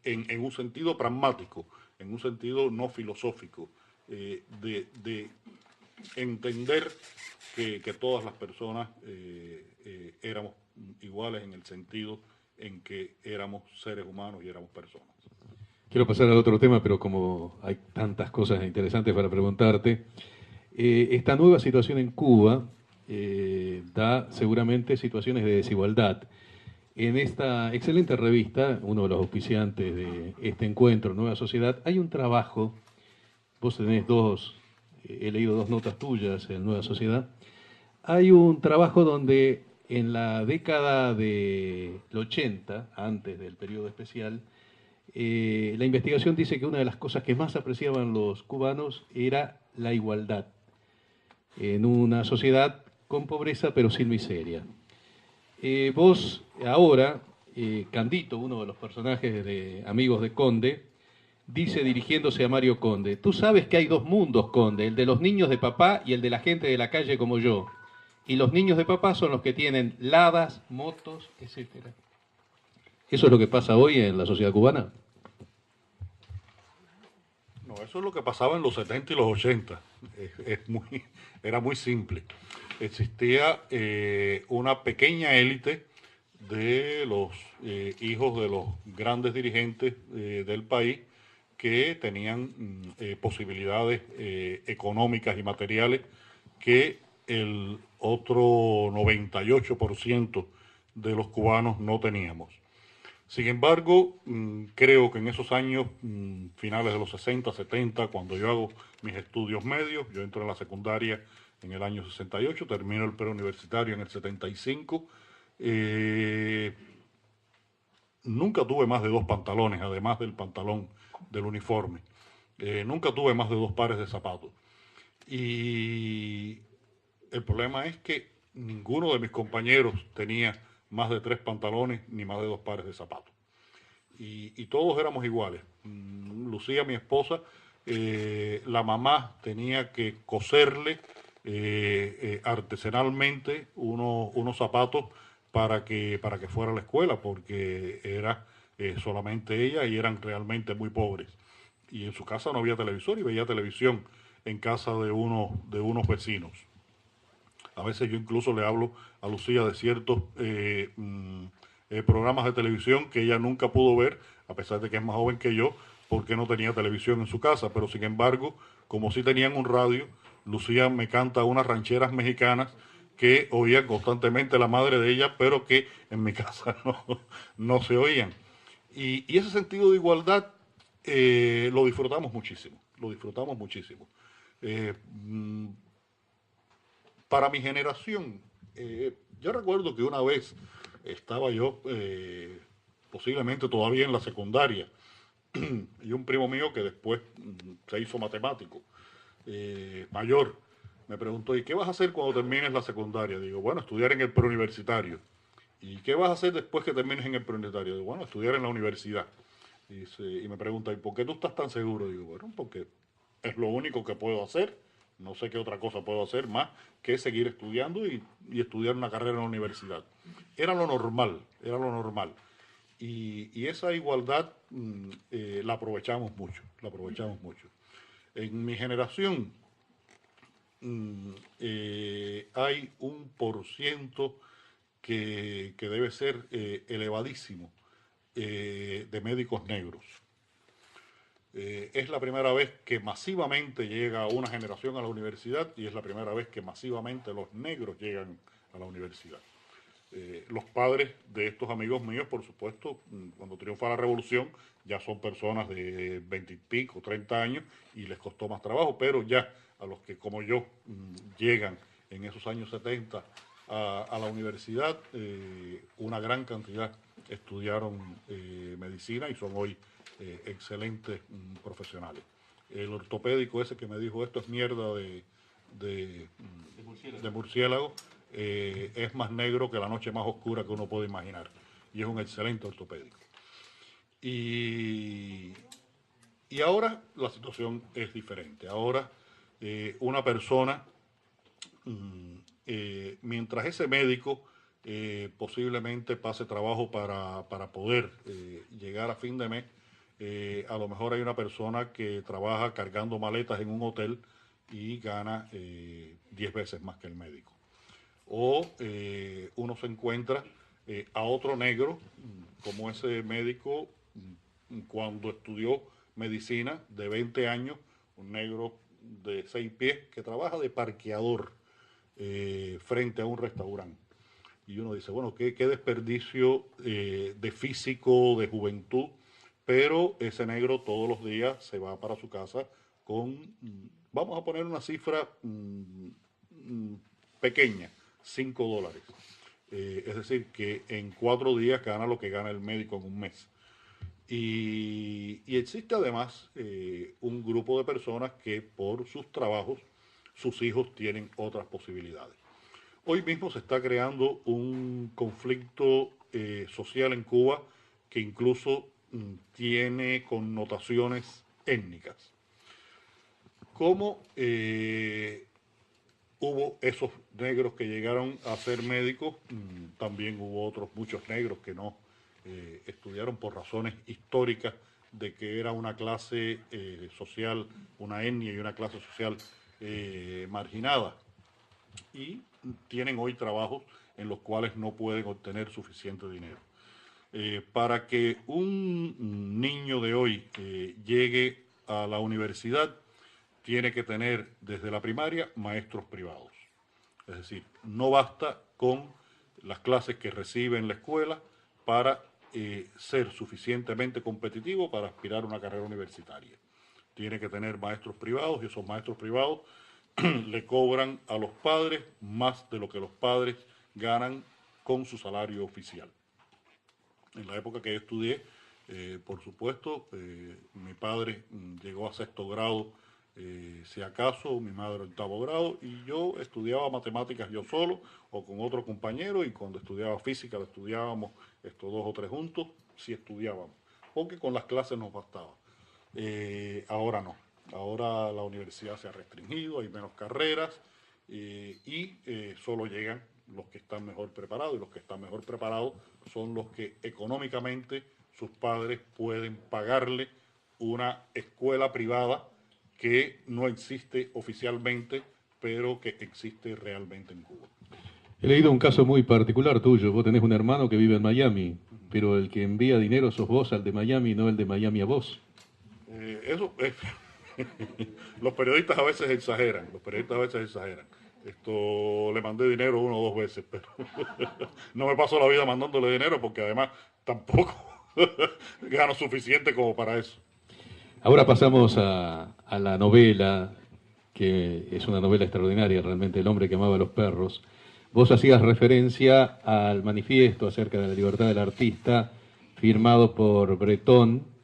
Speaker 5: en un sentido pragmático, en un sentido no filosófico, de entender que todas las personas éramos iguales en el sentido en que éramos seres humanos y éramos personas.
Speaker 4: Quiero pasar a otro tema, pero como hay tantas cosas interesantes para preguntarte, esta nueva situación en Cuba da seguramente situaciones de desigualdad. En esta excelente revista, uno de los auspiciantes de este encuentro, Nueva Sociedad, hay un trabajo, vos tenés dos, he leído dos notas tuyas en Nueva Sociedad, hay un trabajo donde en la década del 80, antes del periodo especial, la investigación dice que una de las cosas que más apreciaban los cubanos era la igualdad en una sociedad con pobreza pero sin miseria. Vos ahora, Candito, uno de los personajes de Amigos de Conde, dice dirigiéndose a Mario Conde: tú sabes que hay dos mundos, Conde, el de los niños de papá y el de la gente de la calle como yo. Y los niños de papá son los que tienen ladas, motos, etc. ¿Eso es lo que pasa hoy en la sociedad cubana?
Speaker 5: No, eso es lo que pasaba en los 70 y los 80. Era muy simple. Existía una pequeña élite de los hijos de los grandes dirigentes del país que tenían posibilidades económicas y materiales que el otro 98% de los cubanos no teníamos. Sin embargo, creo que en esos años, finales de los 60, 70, cuando yo hago mis estudios medios, yo entro en la secundaria en el año 68, termino el preuniversitario en el 75, nunca tuve más de 2 pantalones, además del pantalón del uniforme. Nunca tuve más de 2 pares de zapatos. Y el problema es que ninguno de mis compañeros tenía más de 3 pantalones ni más de 2 pares de zapatos. Y todos éramos iguales. Lucía, mi esposa, la mamá tenía que coserle artesanalmente unos zapatos para que fuera a la escuela, porque era solamente ella y eran realmente muy pobres. Y en su casa no había televisor y veía televisión en casa de unos vecinos. A veces yo incluso le hablo a Lucía de ciertos programas de televisión que ella nunca pudo ver, a pesar de que es más joven que yo, porque no tenía televisión en su casa. Pero sin embargo, como sí tenían un radio, Lucía me canta unas rancheras mexicanas que oía constantemente la madre de ella, pero que en mi casa no se oían. Y ese sentido de igualdad lo disfrutamos muchísimo, lo disfrutamos muchísimo. Para mi generación, yo recuerdo que una vez estaba yo posiblemente todavía en la secundaria y un primo mío que después se hizo matemático, mayor, me preguntó: ¿y qué vas a hacer cuando termines la secundaria? Digo: bueno, estudiar en el preuniversitario. ¿Y qué vas a hacer después que termines en el preuniversitario? Digo: bueno, estudiar en la universidad. Y me pregunta: ¿y por qué tú estás tan seguro? Digo: bueno, porque es lo único que puedo hacer. No sé qué otra cosa puedo hacer más que seguir estudiando y estudiar una carrera en la universidad. Era lo normal, era lo normal. Y esa igualdad la aprovechamos mucho, la aprovechamos mucho. En mi generación hay un % que debe ser elevadísimo de médicos negros. Es la primera vez que masivamente llega una generación a la universidad y es la primera vez que masivamente los negros llegan a la universidad. Los padres de estos amigos míos, por supuesto, cuando triunfa la revolución, ya son personas de 20 y pico, 30 años y les costó más trabajo, pero ya a los que como yo llegan en esos años 70 a la universidad, una gran cantidad estudiaron medicina y son hoy excelentes profesionales. El ortopédico ese que me dijo esto es mierda de de murciélago es más negro que la noche más oscura que uno puede imaginar. Y es un excelente ortopédico. Y ahora la situación es diferente. Ahora una persona, mientras ese médico posiblemente pase trabajo para poder llegar a fin de mes, a lo mejor hay una persona que trabaja cargando maletas en un hotel y gana 10 veces más que el médico. O uno se encuentra a otro negro, como ese médico cuando estudió medicina de 20 años, un negro de 6 pies que trabaja de parqueador frente a un restaurante. Y uno dice, bueno, qué desperdicio de físico, de juventud, pero ese negro todos los días se va para su casa con, vamos a poner una cifra pequeña, $5. Es decir, que en 4 días gana lo que gana el médico en un mes. Y existe además un grupo de personas que por sus trabajos, sus hijos tienen otras posibilidades. Hoy mismo se está creando un conflicto social en Cuba que incluso tiene connotaciones étnicas. ¿Cómo hubo esos negros que llegaron a ser médicos? También hubo otros muchos negros que no estudiaron por razones históricas de que era una clase social, una etnia y una clase social marginada. Y tienen hoy trabajos en los cuales no pueden obtener suficiente dinero. Para que un niño de hoy llegue a la universidad, tiene que tener desde la primaria maestros privados. Es decir, no basta con las clases que recibe en la escuela para ser suficientemente competitivo para aspirar a una carrera universitaria. Tiene que tener maestros privados y esos maestros privados le cobran a los padres más de lo que los padres ganan con su salario oficial. En la época que yo estudié, por supuesto, mi padre llegó a 6º grado, si acaso, mi madre 8º grado, y yo estudiaba matemáticas yo solo o con otro compañero, y cuando estudiaba física lo estudiábamos 2 o 3 juntos, si estudiábamos, porque con las clases nos bastaba. Ahora no. Ahora la universidad se ha restringido, hay menos carreras y solo llegan los que están mejor preparados, y los que están mejor preparados son los que económicamente sus padres pueden pagarle una escuela privada que no existe oficialmente, pero que existe realmente en Cuba.
Speaker 4: He leído un caso muy particular tuyo. Vos tenés un hermano que vive en Miami, pero el que envía dinero sos vos al de Miami, no el de Miami a vos.
Speaker 5: Eso es... Los periodistas a veces exageran, Esto le mandé dinero 1 o 2 veces, pero no me paso la vida mandándole dinero porque además tampoco gano suficiente como para eso.
Speaker 4: Ahora pasamos a la novela, que es una novela extraordinaria realmente, El hombre que amaba a los perros. Vos hacías referencia al manifiesto acerca de la libertad del artista, firmado por Breton,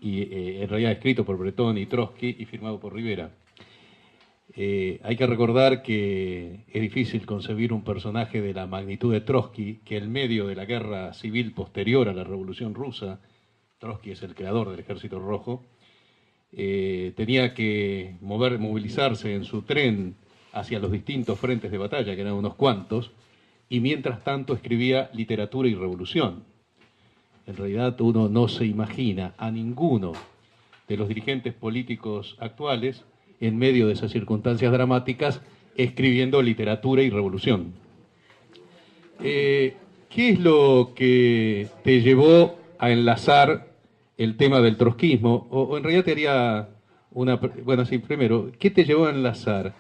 Speaker 4: y en realidad escrito por Breton y Trotsky y firmado por Rivera. Hay que recordar que es difícil concebir un personaje de la magnitud de Trotsky que en medio de la guerra civil posterior a la Revolución Rusa, Trotsky es el creador del Ejército Rojo, tenía que movilizarse en su tren hacia los distintos frentes de batalla, que eran unos cuantos, y mientras tanto escribía literatura y revolución. En realidad uno no se imagina a ninguno de los dirigentes políticos actuales en medio de esas circunstancias dramáticas escribiendo literatura y revolución. ¿Qué es lo que te llevó a enlazar el tema del trotskismo? O en realidad te haría una... Bueno, sí, primero, ¿qué te llevó a enlazar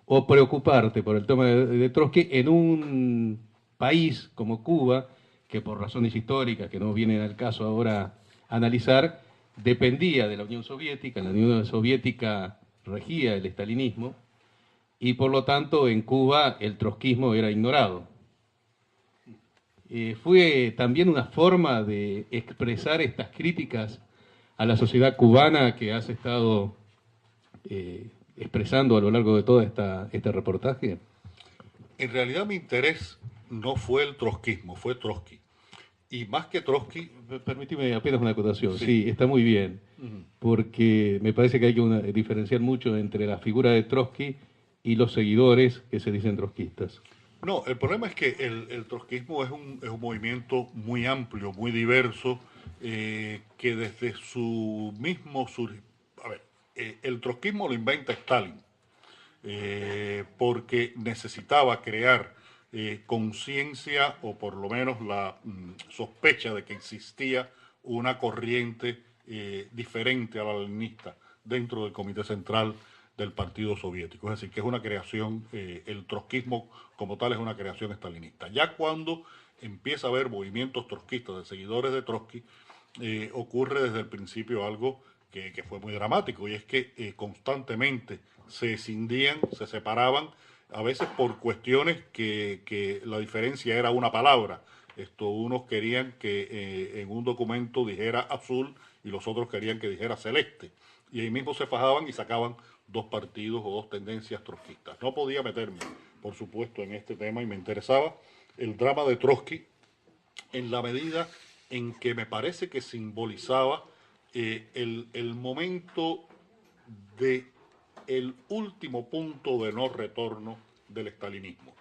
Speaker 4: o preocuparte por el tema de Trotsky en un país como Cuba, que por razones históricas, que no vienen al caso ahora analizar, dependía de la Unión Soviética, la Unión Soviética regía el estalinismo, y por lo tanto en Cuba el trotskismo era ignorado? Fue también una forma de expresar estas críticas a la sociedad cubana que has estado expresando a lo largo de todo este reportaje?
Speaker 5: En realidad mi interés no fue el trotskismo, fue Trotsky. Y más que Trotsky,
Speaker 4: Permíteme apenas una acotación.
Speaker 5: Sí.
Speaker 4: Sí, está muy bien,
Speaker 5: ujú,
Speaker 4: porque me parece que hay que diferenciar mucho entre la figura de Trotsky y los seguidores que se dicen trotskistas.
Speaker 5: no, el problema es que el trotskismo es un movimiento muy amplio, muy diverso, que desde su mismo a ver, el trotskismo lo inventa Stalin, porque necesitaba crear conciencia o por lo menos la sospecha de que existía una corriente diferente a la leninista dentro del Comité Central del Partido Soviético. Es decir, que es una creación, el trotskismo como tal es una creación estalinista. Ya cuando empieza a haber movimientos trotskistas de seguidores de Trotsky, ocurre desde el principio algo que fue muy dramático, y es que constantemente se escindían, se separaban, a veces por cuestiones que la diferencia era una palabra. Unos querían que en un documento dijera azul y los otros querían que dijera celeste. Y ahí mismo se fajaban y sacaban dos partidos o dos tendencias trotskistas. No podía meterme, por supuesto, en este tema, y me interesaba el drama de Trotsky en la medida en que me parece que simbolizaba el momento de el último punto de no retorno del estalinismo.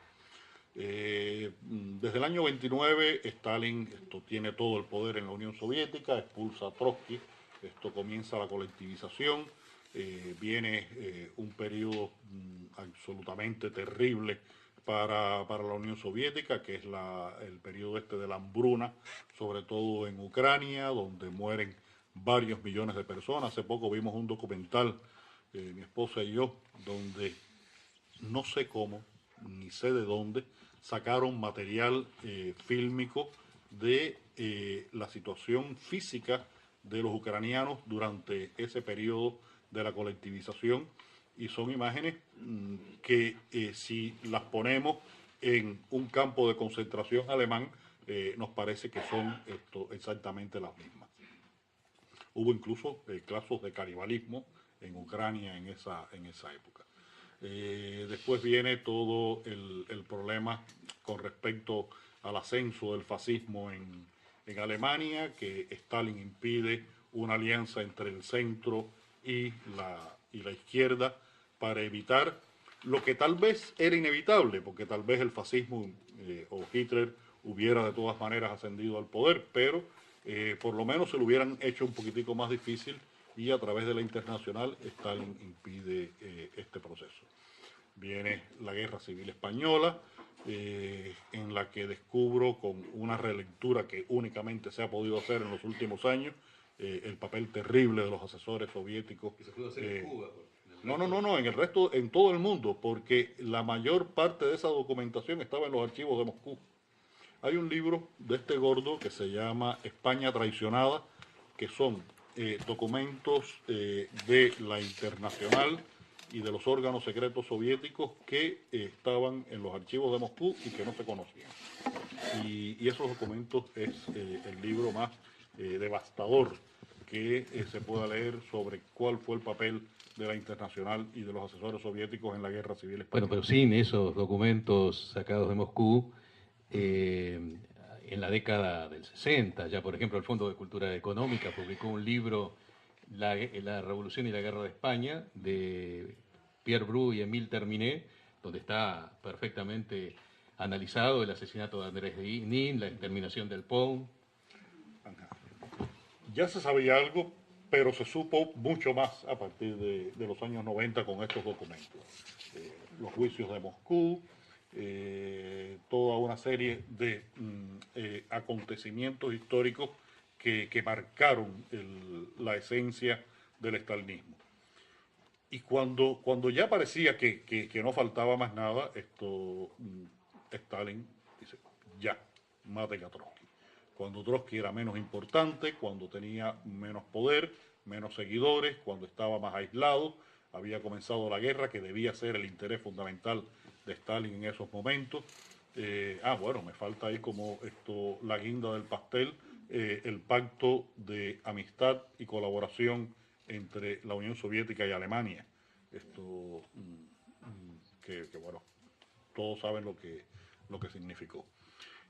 Speaker 5: Desde el año 29, Stalin tiene todo el poder en la Unión Soviética, expulsa a Trotsky, comienza la colectivización, viene un periodo absolutamente terrible para la Unión Soviética, que es el periodo de la hambruna, sobre todo en Ucrania, donde mueren varios millones de personas. Hace poco vimos un documental, mi esposa y yo, donde no sé cómo, ni sé de dónde, sacaron material fílmico de la situación física de los ucranianos durante ese periodo de la colectivización, y son imágenes que si las ponemos en un campo de concentración alemán, nos parece que son exactamente las mismas. Hubo incluso casos de canibalismo en Ucrania en esa época. Después viene todo el problema con respecto al ascenso del fascismo en Alemania, que Stalin impide una alianza entre el centro y la izquierda para evitar lo que tal vez era inevitable, porque tal vez el fascismo o Hitler hubiera de todas maneras ascendido al poder, pero por lo menos se lo hubieran hecho un poquitico más difícil, y a través de la internacional Stalin impide este proceso. Viene la Guerra Civil Española, en la que descubro, con una relectura que únicamente se ha podido hacer en los últimos años, el papel terrible de los asesores soviéticos.
Speaker 4: Que se pudo hacer en Cuba.
Speaker 5: No, en el resto, en todo el mundo, porque la mayor parte de esa documentación estaba en los archivos de Moscú. Hay un libro de este gordo que se llama España traicionada, que son documentos de la internacional y de los órganos secretos soviéticos que estaban en los archivos de Moscú y que no se conocían. Y esos documentos es el libro más devastador que se pueda leer sobre cuál fue el papel de la internacional y de los asesores soviéticos en la Guerra Civil Española.
Speaker 4: Bueno, pero sin esos documentos sacados de Moscú, en la década del 60, ya por ejemplo el Fondo de Cultura Económica publicó un libro, La Revolución y la Guerra de España, de Pierre Bru y Émile Terminé, donde está perfectamente analizado el asesinato de Andrés Nin, la exterminación del POUM.
Speaker 5: Ya se sabía algo, pero se supo mucho más a partir de los años 90 con estos documentos. Los juicios de Moscú, toda una serie de acontecimientos históricos que marcaron la esencia del estalinismo. Y cuando ya parecía que no faltaba más nada, Stalin dice, ya, maten a Trotsky. Cuando Trotsky era menos importante, cuando tenía menos poder, menos seguidores, cuando estaba más aislado, había comenzado la guerra, que debía ser el interés fundamental de Stalin en esos momentos. Bueno, me falta ahí como la guinda del pastel, el pacto de amistad y colaboración entre la Unión Soviética y Alemania, que bueno, todos saben lo que significó.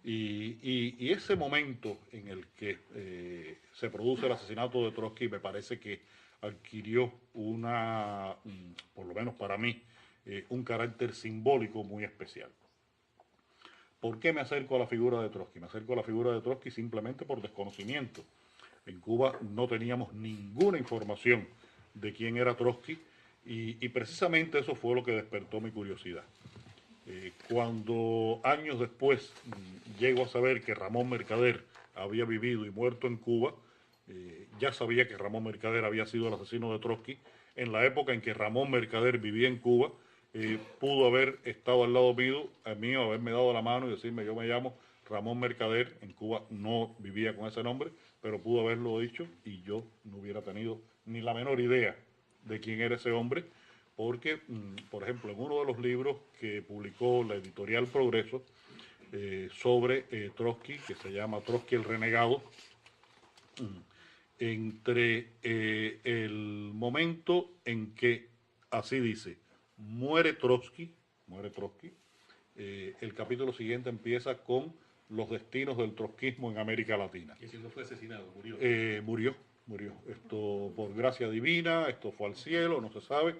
Speaker 5: Y ese momento en el que se produce el asesinato de Trotsky me parece que adquirió por lo menos para mí, un carácter simbólico muy especial. ¿Por qué me acerco a la figura de Trotsky? Me acerco a la figura de Trotsky simplemente por desconocimiento. En Cuba no teníamos ninguna información de quién era Trotsky y precisamente eso fue lo que despertó mi curiosidad. Cuando años después llego a saber que Ramón Mercader había vivido y muerto en Cuba, ya sabía que Ramón Mercader había sido el asesino de Trotsky. En la época en que Ramón Mercader vivía en Cuba, pudo haber estado al lado mío, haberme dado la mano y decirme: yo me llamo Ramón Mercader. En Cuba no vivía con ese nombre, pero pudo haberlo dicho y yo no hubiera tenido ni la menor idea de quién era ese hombre, porque, por ejemplo, en uno de los libros que publicó la editorial Progreso sobre Trotsky, que se llama Trotsky el Renegado, entre el momento en que, así dice, muere Trotsky, el capítulo siguiente empieza con los destinos del trotskismo en América Latina.
Speaker 4: Y si no fue asesinado, murió.
Speaker 5: Murió. Esto por gracia divina, esto fue al cielo, no se sabe.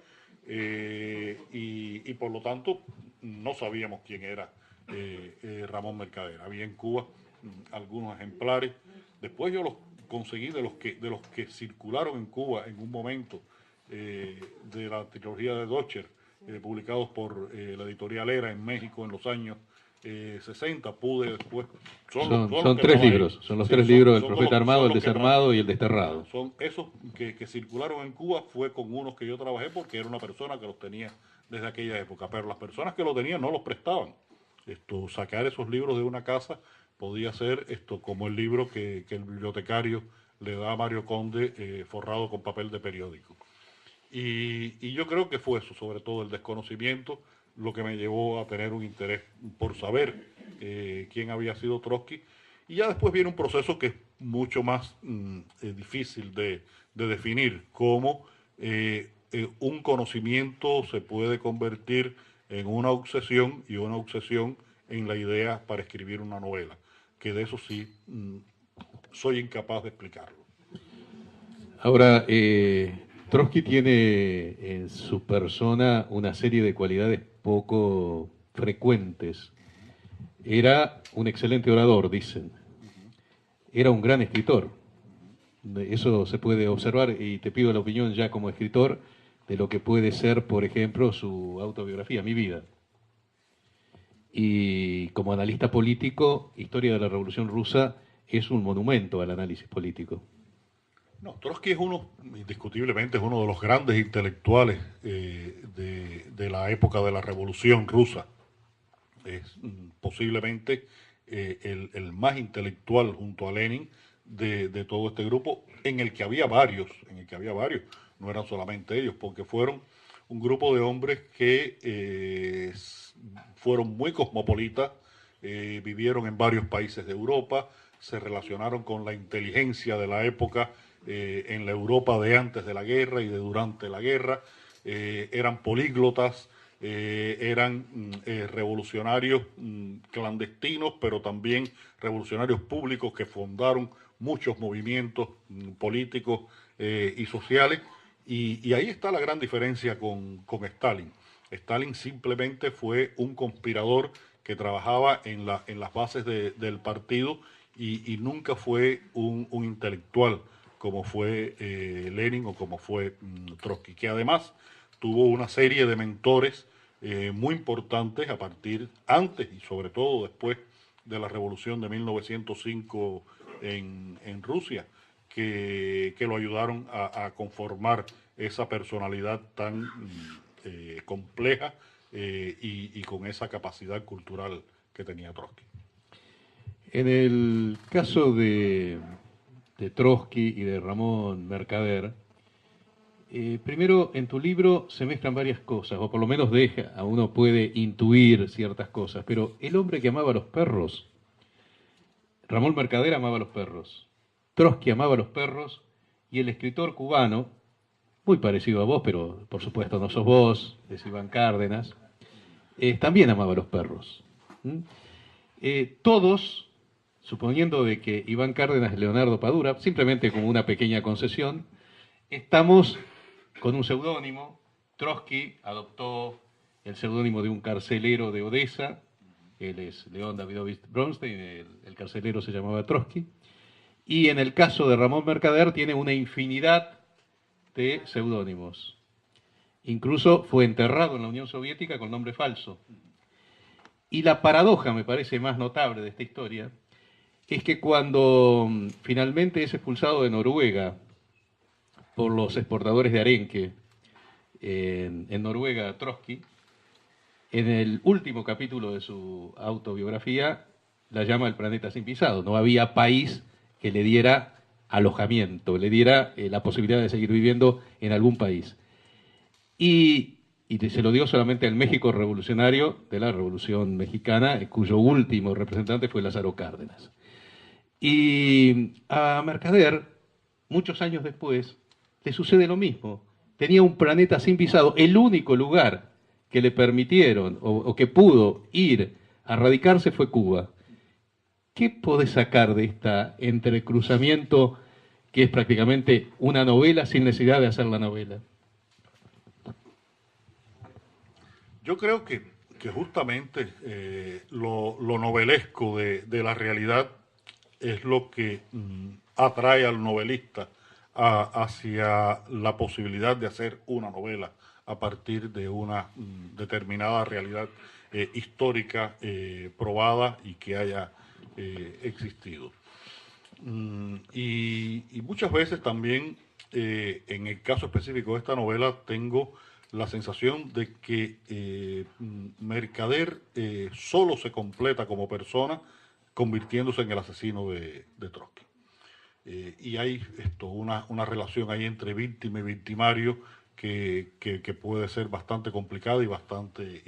Speaker 5: Y por lo tanto no sabíamos quién era Ramón Mercader. Había en Cuba algunos ejemplares. Después yo los conseguí de los que circularon en Cuba en un momento, de la trilogía de Dötcher, publicados por la editorial Era en México en los años 60. Pude después...
Speaker 4: Son tres libros, son los tres libros: El Profeta Armado, El Desarmado y El Desterrado.
Speaker 5: Son esos que circularon en Cuba. Fue con unos que yo trabajé porque era una persona que los tenía desde aquella época, pero las personas que lo tenían no los prestaban. Sacar esos libros de una casa podía ser como el libro que el bibliotecario le da a Mario Conde, forrado con papel de periódico. Y yo creo que fue eso, sobre todo el desconocimiento, lo que me llevó a tener un interés por saber quién había sido Trotsky. Y ya después viene un proceso que es mucho más difícil de definir, cómo un conocimiento se puede convertir en una obsesión, y una obsesión en la idea para escribir una novela, que de eso sí soy incapaz de explicarlo.
Speaker 4: Ahora, Trotsky tiene en su persona una serie de cualidades poco frecuentes. Era un excelente orador, dicen. Era un gran escritor. Eso se puede observar, y te pido la opinión ya como escritor de lo que puede ser, por ejemplo, su autobiografía, Mi vida. Y como analista político, Historia de la Revolución Rusa es un monumento al análisis político.
Speaker 5: No, Trotsky indiscutiblemente es uno de los grandes intelectuales de la época de la Revolución Rusa. Es posiblemente el más intelectual, junto a Lenin, de todo este grupo, en el que había varios, no eran solamente ellos, porque fueron un grupo de hombres que fueron muy cosmopolitas, vivieron en varios países de Europa, se relacionaron con la inteligencia de la época, en la Europa de antes de la guerra y de durante la guerra, eran políglotas, eran revolucionarios clandestinos, pero también revolucionarios públicos que fundaron muchos movimientos políticos y sociales, y ahí está la gran diferencia con Stalin. Stalin simplemente fue un conspirador que trabajaba en las bases del partido, y nunca fue un intelectual como fue Lenin o como fue Trotsky, que además tuvo una serie de mentores muy importantes antes y sobre todo después de la revolución de 1905 en Rusia, que lo ayudaron a conformar esa personalidad tan compleja y con esa capacidad cultural que tenía Trotsky.
Speaker 4: En el caso de Trotsky y de Ramón Mercader, primero, en tu libro se mezclan varias cosas, o por lo menos uno puede intuir ciertas cosas, pero el hombre que amaba a los perros, Ramón Mercader amaba a los perros, Trotsky amaba a los perros, y el escritor cubano muy parecido a vos, pero por supuesto no sos vos, es Iván Cárdenas, también amaba a los perros. ¿Mm? Todos, suponiendo de que Iván Cárdenas y Leonardo Padura, simplemente como una pequeña concesión, estamos con un seudónimo. Trotsky adoptó el seudónimo de un carcelero de Odessa, él es León Davidovich Bronstein, el carcelero se llamaba Trotsky, y en el caso de Ramón Mercader tiene una infinidad de seudónimos. Incluso fue enterrado en la Unión Soviética con nombre falso. Y la paradoja, me parece más notable de esta historia, es que cuando finalmente es expulsado de Noruega por los exportadores de arenque en Noruega, Trotsky, en el último capítulo de su autobiografía la llama el planeta sin pisado. No había país que le diera alojamiento, le diera la posibilidad de seguir viviendo en algún país. Y se lo dio solamente al México revolucionario de la Revolución Mexicana, cuyo último representante fue Lázaro Cárdenas. Y a Mercader, muchos años después, le sucede lo mismo. Tenía un planeta sin visado. El único lugar que le permitieron o que pudo ir a radicarse fue Cuba. ¿Qué podés sacar de este entrecruzamiento que es prácticamente una novela sin necesidad de hacer la novela?
Speaker 5: Yo creo que justamente lo novelesco de la realidad es lo que atrae al novelista hacia la posibilidad de hacer una novela a partir de una determinada realidad histórica probada y que haya existido. Y muchas veces también, en el caso específico de esta novela, tengo la sensación de que Mercader solo se completa como persona convirtiéndose en el asesino de Trotsky. Y hay una relación ahí entre víctima y victimario que puede ser bastante complicada y bastante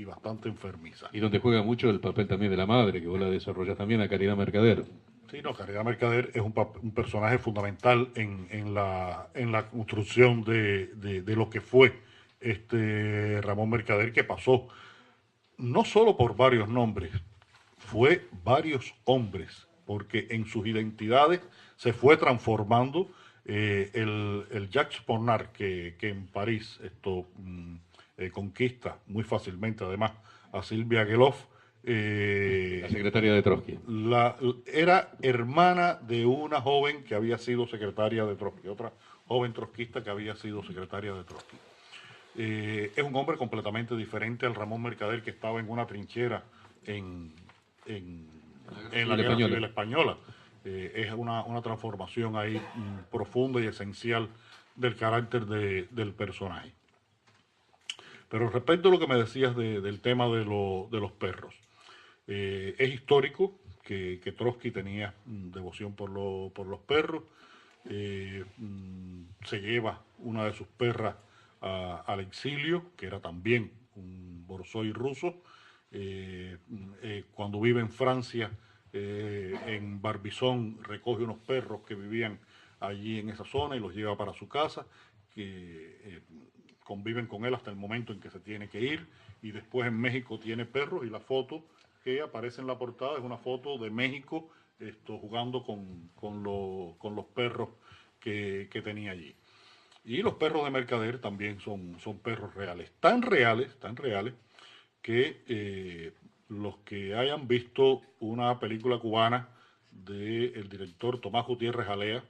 Speaker 5: enfermiza.
Speaker 4: Y donde juega mucho el papel también de la madre, que vos la desarrollás también, a Caridad Mercader.
Speaker 5: Sí, no, Caridad Mercader es un personaje fundamental en la construcción de lo que fue Ramón Mercader, que pasó no solo por varios nombres, fue varios hombres, porque en sus identidades se fue transformando. El Jacques Pornard, que en París conquista muy fácilmente, además, a Silvia Geloff,
Speaker 4: la secretaria de Trotsky.
Speaker 5: Era hermana de una joven que había sido secretaria de Trotsky, otra joven trotskista que había sido secretaria de Trotsky. Es un hombre completamente diferente al Ramón Mercader, que estaba en una trinchera en la Guerra Civil Española. Es una transformación ahí profunda y esencial del carácter del personaje. Pero respecto a lo que me decías del tema de los perros, es histórico que Trotsky tenía devoción por los perros. Se lleva una de sus perras al exilio, que era también un borzoi ruso. Cuando vive en Francia, en Barbizon, recoge unos perros que vivían allí en esa zona y los lleva para su casa, que conviven con él hasta el momento en que se tiene que ir. Y después en México tiene perros, y la foto que aparece en la portada es una foto de México jugando con los perros que tenía allí. Y los perros de Mercader también son perros reales, tan reales que los que hayan visto una película cubana del director Tomás Gutiérrez Alea,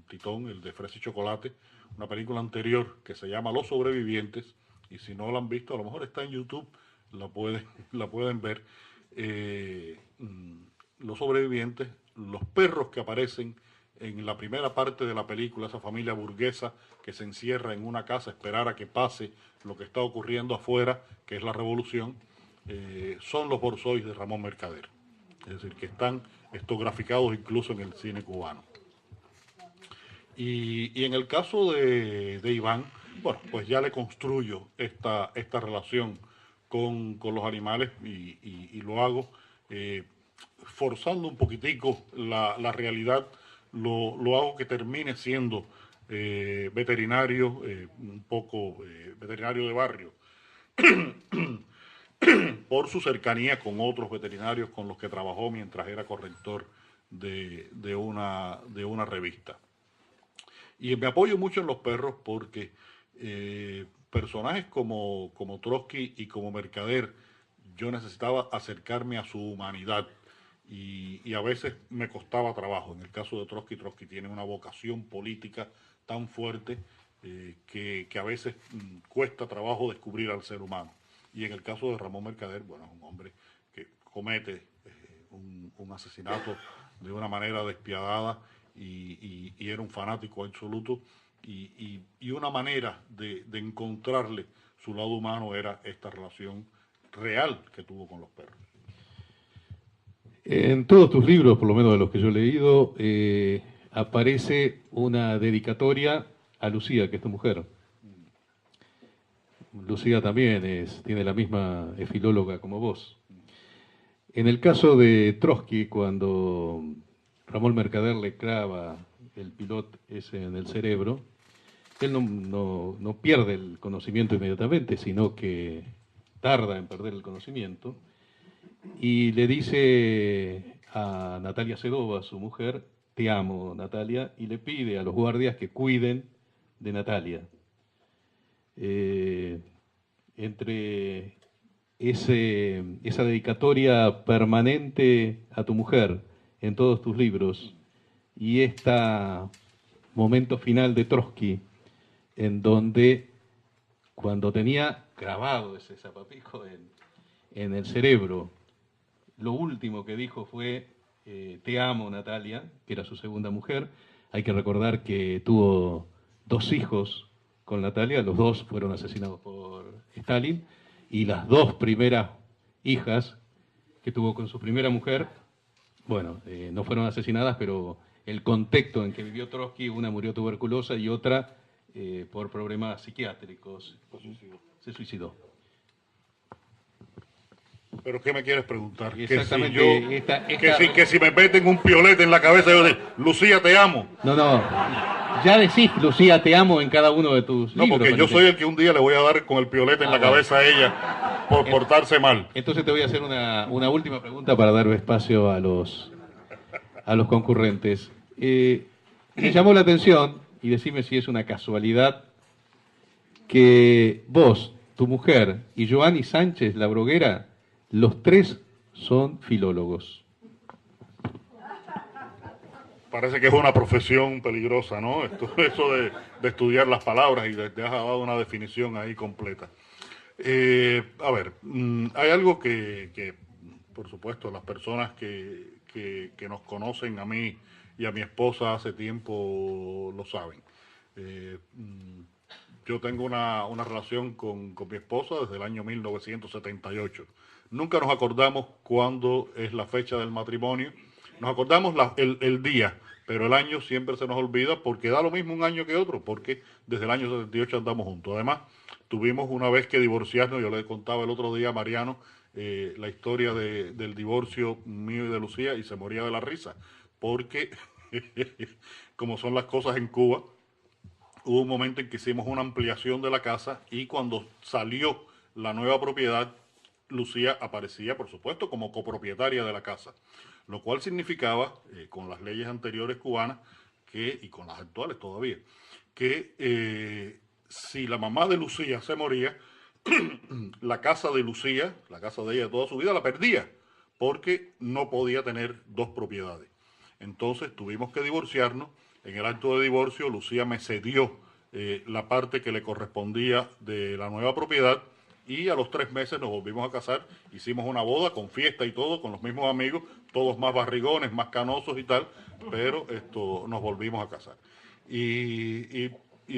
Speaker 5: Titón, el de Fresa y Chocolate, una película anterior que se llama Los Sobrevivientes, y si no la han visto, a lo mejor está en YouTube, la pueden ver. Los Sobrevivientes, los perros que aparecen en la primera parte de la película, esa familia burguesa que se encierra en una casa a esperar a que pase lo que está ocurriendo afuera, que es la revolución, son los borzois de Ramón Mercader. Es decir, que están graficados incluso en el cine cubano. Y en el caso de Iván, bueno, pues ya le construyo esta relación con los animales y lo hago forzando un poquitico la realidad. Lo hago que termine siendo veterinario, un poco veterinario de barrio, por su cercanía con otros veterinarios con los que trabajó mientras era corrector de una revista. Y me apoyo mucho en los perros porque personajes como Trotsky y como Mercader, yo necesitaba acercarme a su humanidad y a veces me costaba trabajo. En el caso de Trotsky, Trotsky tiene una vocación política tan fuerte que a veces cuesta trabajo descubrir al ser humano. Y en el caso de Ramón Mercader, bueno, es un hombre que comete un asesinato de una manera despiadada y era un fanático absoluto y una manera de encontrarle su lado humano era esta relación real que tuvo con los perros.
Speaker 4: En todos tus libros, por lo menos de los que yo he leído, aparece una dedicatoria a Lucía, que es tu mujer. Lucía también tiene la misma, es filóloga como vos. En el caso de Trotsky, cuando Ramón Mercader le clava el pilot ese en el cerebro, él no pierde el conocimiento inmediatamente, sino que tarda en perder el conocimiento, y le dice a Natalia Sedova, su mujer, te amo, Natalia, y le pide a los guardias que cuiden de Natalia. Entre esa dedicatoria permanente a tu mujer en todos tus libros y este momento final de Trotsky, en donde cuando tenía grabado ese zapapijo en el cerebro, lo último que dijo fue te amo, Natalia, que era su segunda mujer. Hay que recordar que tuvo 2 hijos con Natalia, los 2 fueron asesinados por Stalin, y las 2 primeras hijas que tuvo con su primera mujer, bueno, no fueron asesinadas, pero el contexto en que vivió Trotsky, una murió tuberculosa y otra por problemas psiquiátricos, se suicidó.
Speaker 5: ¿Pero qué me quieres preguntar?
Speaker 4: Exactamente.
Speaker 5: Que si me meten un piolete en la cabeza, yo digo, Lucía, te amo.
Speaker 4: No, ya decís, Lucía, te amo en cada uno de tus libros.
Speaker 5: No, porque yo soy el que un día le voy a dar con el piolete en la cabeza a ella por portarse mal.
Speaker 4: Entonces te voy a hacer una última pregunta para dar espacio a los concurrentes. Me llamó la atención, y decime si es una casualidad, que vos, tu mujer y Joanny Sánchez, la bloguera, los 3 son filólogos.
Speaker 5: Parece que es una profesión peligrosa, ¿no? Eso de estudiar las palabras y te has dado una definición ahí completa. A ver, hay algo que, por supuesto, las personas que nos conocen a mí y a mi esposa hace tiempo lo saben. Yo tengo una relación con mi esposa desde el año 1978. Nunca nos acordamos cuándo es la fecha del matrimonio. Nos acordamos el día, pero el año siempre se nos olvida porque da lo mismo un año que otro, porque desde el año 78 andamos juntos. Además, tuvimos una vez que divorciarnos, yo le contaba el otro día a Mariano la historia del divorcio mío y de Lucía y se moría de la risa, porque como son las cosas en Cuba, hubo un momento en que hicimos una ampliación de la casa y cuando salió la nueva propiedad, Lucía aparecía, por supuesto, como copropietaria de la casa, lo cual significaba, con las leyes anteriores cubanas, y con las actuales todavía, que si la mamá de Lucía se moría, la casa de Lucía, la casa de ella de toda su vida, la perdía, porque no podía tener 2 propiedades. Entonces tuvimos que divorciarnos. En el acto de divorcio, Lucía me cedió la parte que le correspondía de la nueva propiedad y a los 3 meses nos volvimos a casar. Hicimos una boda con fiesta y todo, con los mismos amigos, todos más barrigones, más canosos y tal, pero nos volvimos a casar. Y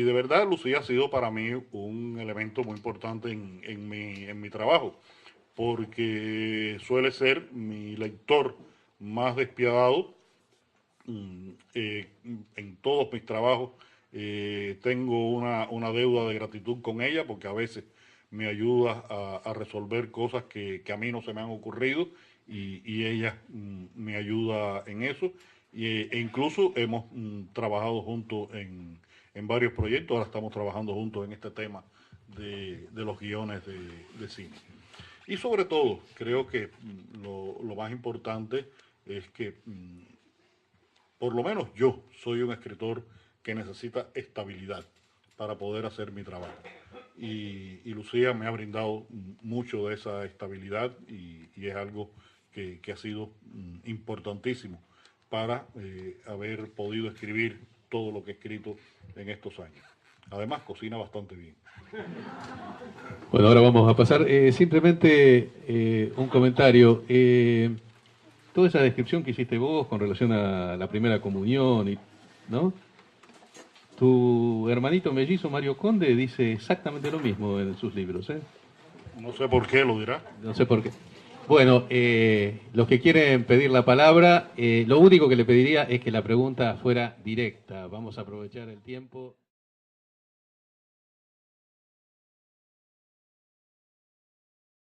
Speaker 5: de verdad, Lucía ha sido para mí un elemento muy importante en mi trabajo, porque suele ser mi lector más despiadado. En todos mis trabajos tengo una deuda de gratitud con ella porque a veces me ayuda a resolver cosas que a mí no se me han ocurrido y ella me ayuda en eso e incluso hemos trabajado juntos en en varios proyectos. Ahora estamos trabajando juntos en este tema de los guiones de cine. Y sobre todo, creo que lo más importante es que, por lo menos yo, soy un escritor que necesita estabilidad para poder hacer mi trabajo. Y Lucía me ha brindado mucho de esa estabilidad y es algo que ha sido importantísimo para haber podido escribir todo lo que he escrito en estos años. Además, cocina bastante bien.
Speaker 4: Bueno, ahora vamos a pasar simplemente un comentario. Toda esa descripción que hiciste vos con relación a la primera comunión, ¿no? Tu hermanito mellizo Mario Conde dice exactamente lo mismo en sus libros, ¿eh?
Speaker 5: No sé por qué lo dirá.
Speaker 4: No sé por qué. Bueno, los que quieren pedir la palabra, lo único que le pediría es que la pregunta fuera directa. Vamos a aprovechar el tiempo.